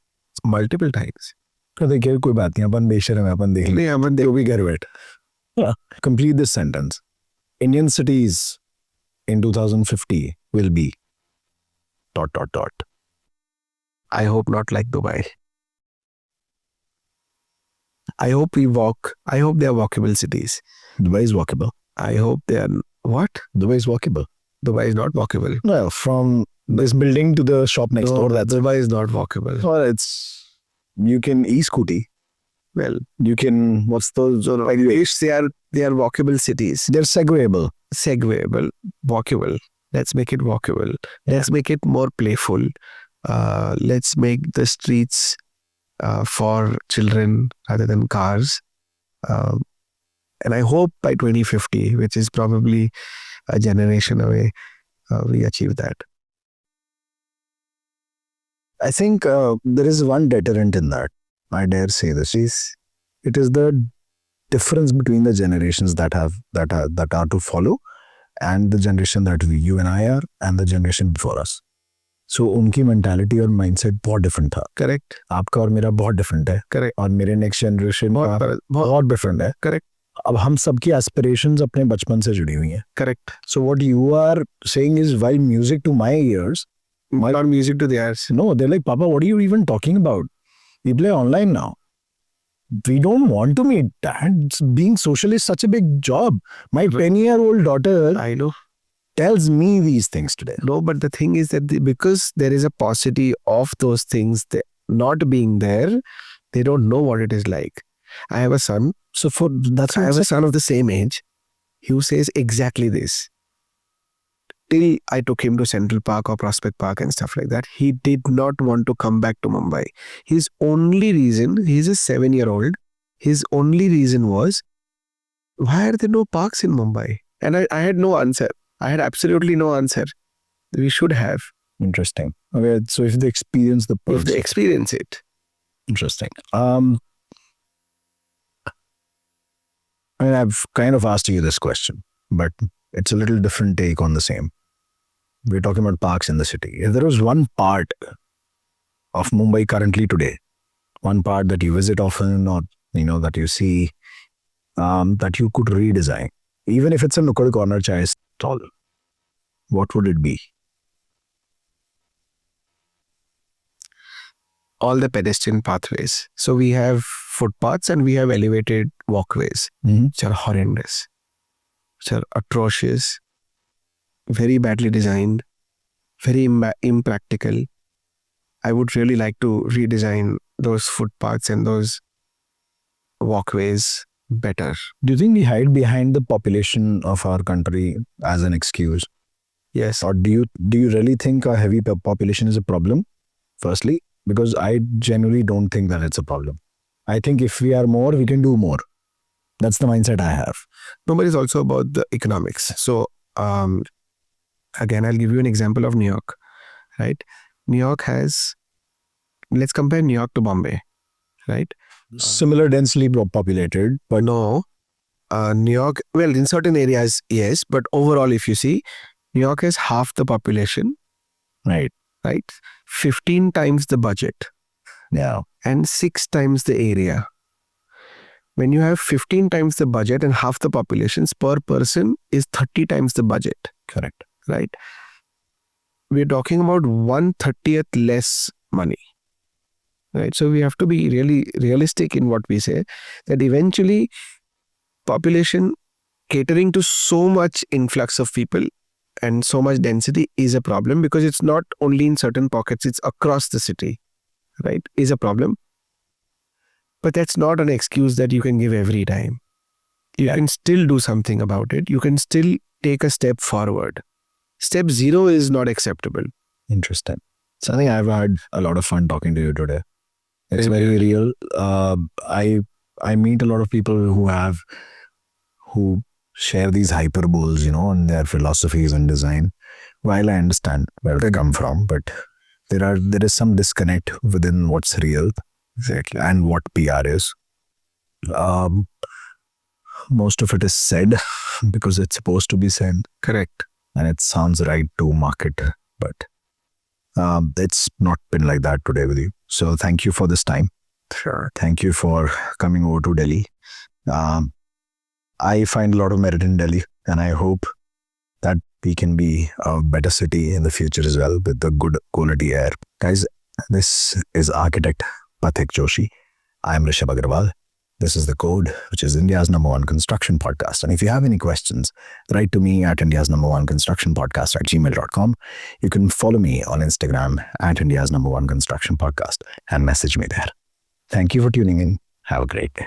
Multiple times. देखिए कोई बात नहीं अपन बेशर्म है अपन देख लेंगे अपन जो भी घर बैठ complete this sentence. Indian cities in 2050 will be ... I hope not like Dubai. I hope they are walkable cities. Dubai is walkable. I hope they are... What? Dubai is walkable. Dubai is not walkable. No, from this building to the shop next door. Dubai is not walkable. Well, you can e-scooty. Well, You can, what's those? so I wish they are walkable cities. They're segwayable. Segwayable, walkable. Let's make it walkable. Let's make it more playful. Let's make the streets for children rather than cars. And I hope by 2050, which is probably a generation away, we achieve that. I think there is one deterrent in that. I dare say this. It is the difference between the generations that are to follow, and the generation that you and I are, and the generation before us. So उनकी mentality और mindset बहुत different था. Correct. आपका और मेरा बहुत different है. Correct. और मेरे next generation का बहुत different है. Correct. अब हम सबकी aspirations अपने बचपन से जुड़ी हुई हैं. Correct. So what you are saying is, while music to my ears, Not music to theirs. no, they're like, Papa, what are you even talking about? We play online now. We don't want to meet that. Being social is such a big job. My 10-year-old daughter I know. tells me these things today. No, but the thing is that because there is a paucity of those things not being there, they don't know what it is like. I have a son. So I have a son of the same age who says exactly this. Till I took him to Central Park or Prospect Park and stuff like that, he did not want to come back to Mumbai. His only reason, he's a 7-year-old, his only reason was, why are there no parks in Mumbai? And I had no answer. I had absolutely no answer. We should have. Interesting. Okay, so if they experience the perks. If they experience it. Interesting. I mean, I've kind of asked you this question, but it's a little different take on the same. We're talking about parks in the city. If there was one part of Mumbai currently today, one part that you visit often, or that you see, that you could redesign, even if it's a nukkad corner chai stall, what would it be? All the pedestrian pathways. So we have footpaths and we have elevated walkways, which are horrendous, which are atrocious, very badly designed, very impractical. I would really like to redesign those footpaths and those walkways better. Do you think we hide behind the population of our country as an excuse? Yes. Or do you really think a heavy population is a problem, firstly? Because I genuinely don't think that it's a problem. I think if we are more, we can do more. That's the mindset I have. No, but it's also about the economics. So, again, I'll give you an example of New York, right? New York has, let's compare New York to Bombay, right? Similar densely populated, but no, New York, well, in certain areas, yes, but overall, if you see, New York has half the population, right? 15 times the budget. Yeah. And 6 times the area. When you have 15 times the budget and half the populations, per person is 30 times the budget. Correct. Right? We're talking about 1/30th less money. Right? So we have to be really realistic in what we say, that eventually population catering to so much influx of people and so much density is a problem, because it's not only in certain pockets, it's across the city, right? Is a problem. But that's not an excuse that you can give every time. You can still do something about it. You can still take a step forward. Step 0 is not acceptable. Interesting. Something I've had a lot of fun talking to you today. It's very real. I meet a lot of people who share these hyperboles, and their philosophies and design. While I understand where they come from, but there is some disconnect within what's real, exactly, and what PR is. Most of it is said because it's supposed to be said. Correct. And it sounds right to market, but it's not been like that today with you. So thank you for this time. Sure. Thank you for coming over to Delhi. I find a lot of merit in Delhi, and I hope that we can be a better city in the future as well, with the good quality air. Guys, this is architect Pathik Joshi. I am Rishabh Agarwal. This is The Code, which is India's #1 construction podcast. And if you have any questions, write to me at India's #1 construction podcast @gmail.com. You can follow me on Instagram at India's #1 construction podcast and message me there. Thank you for tuning in. Have a great day.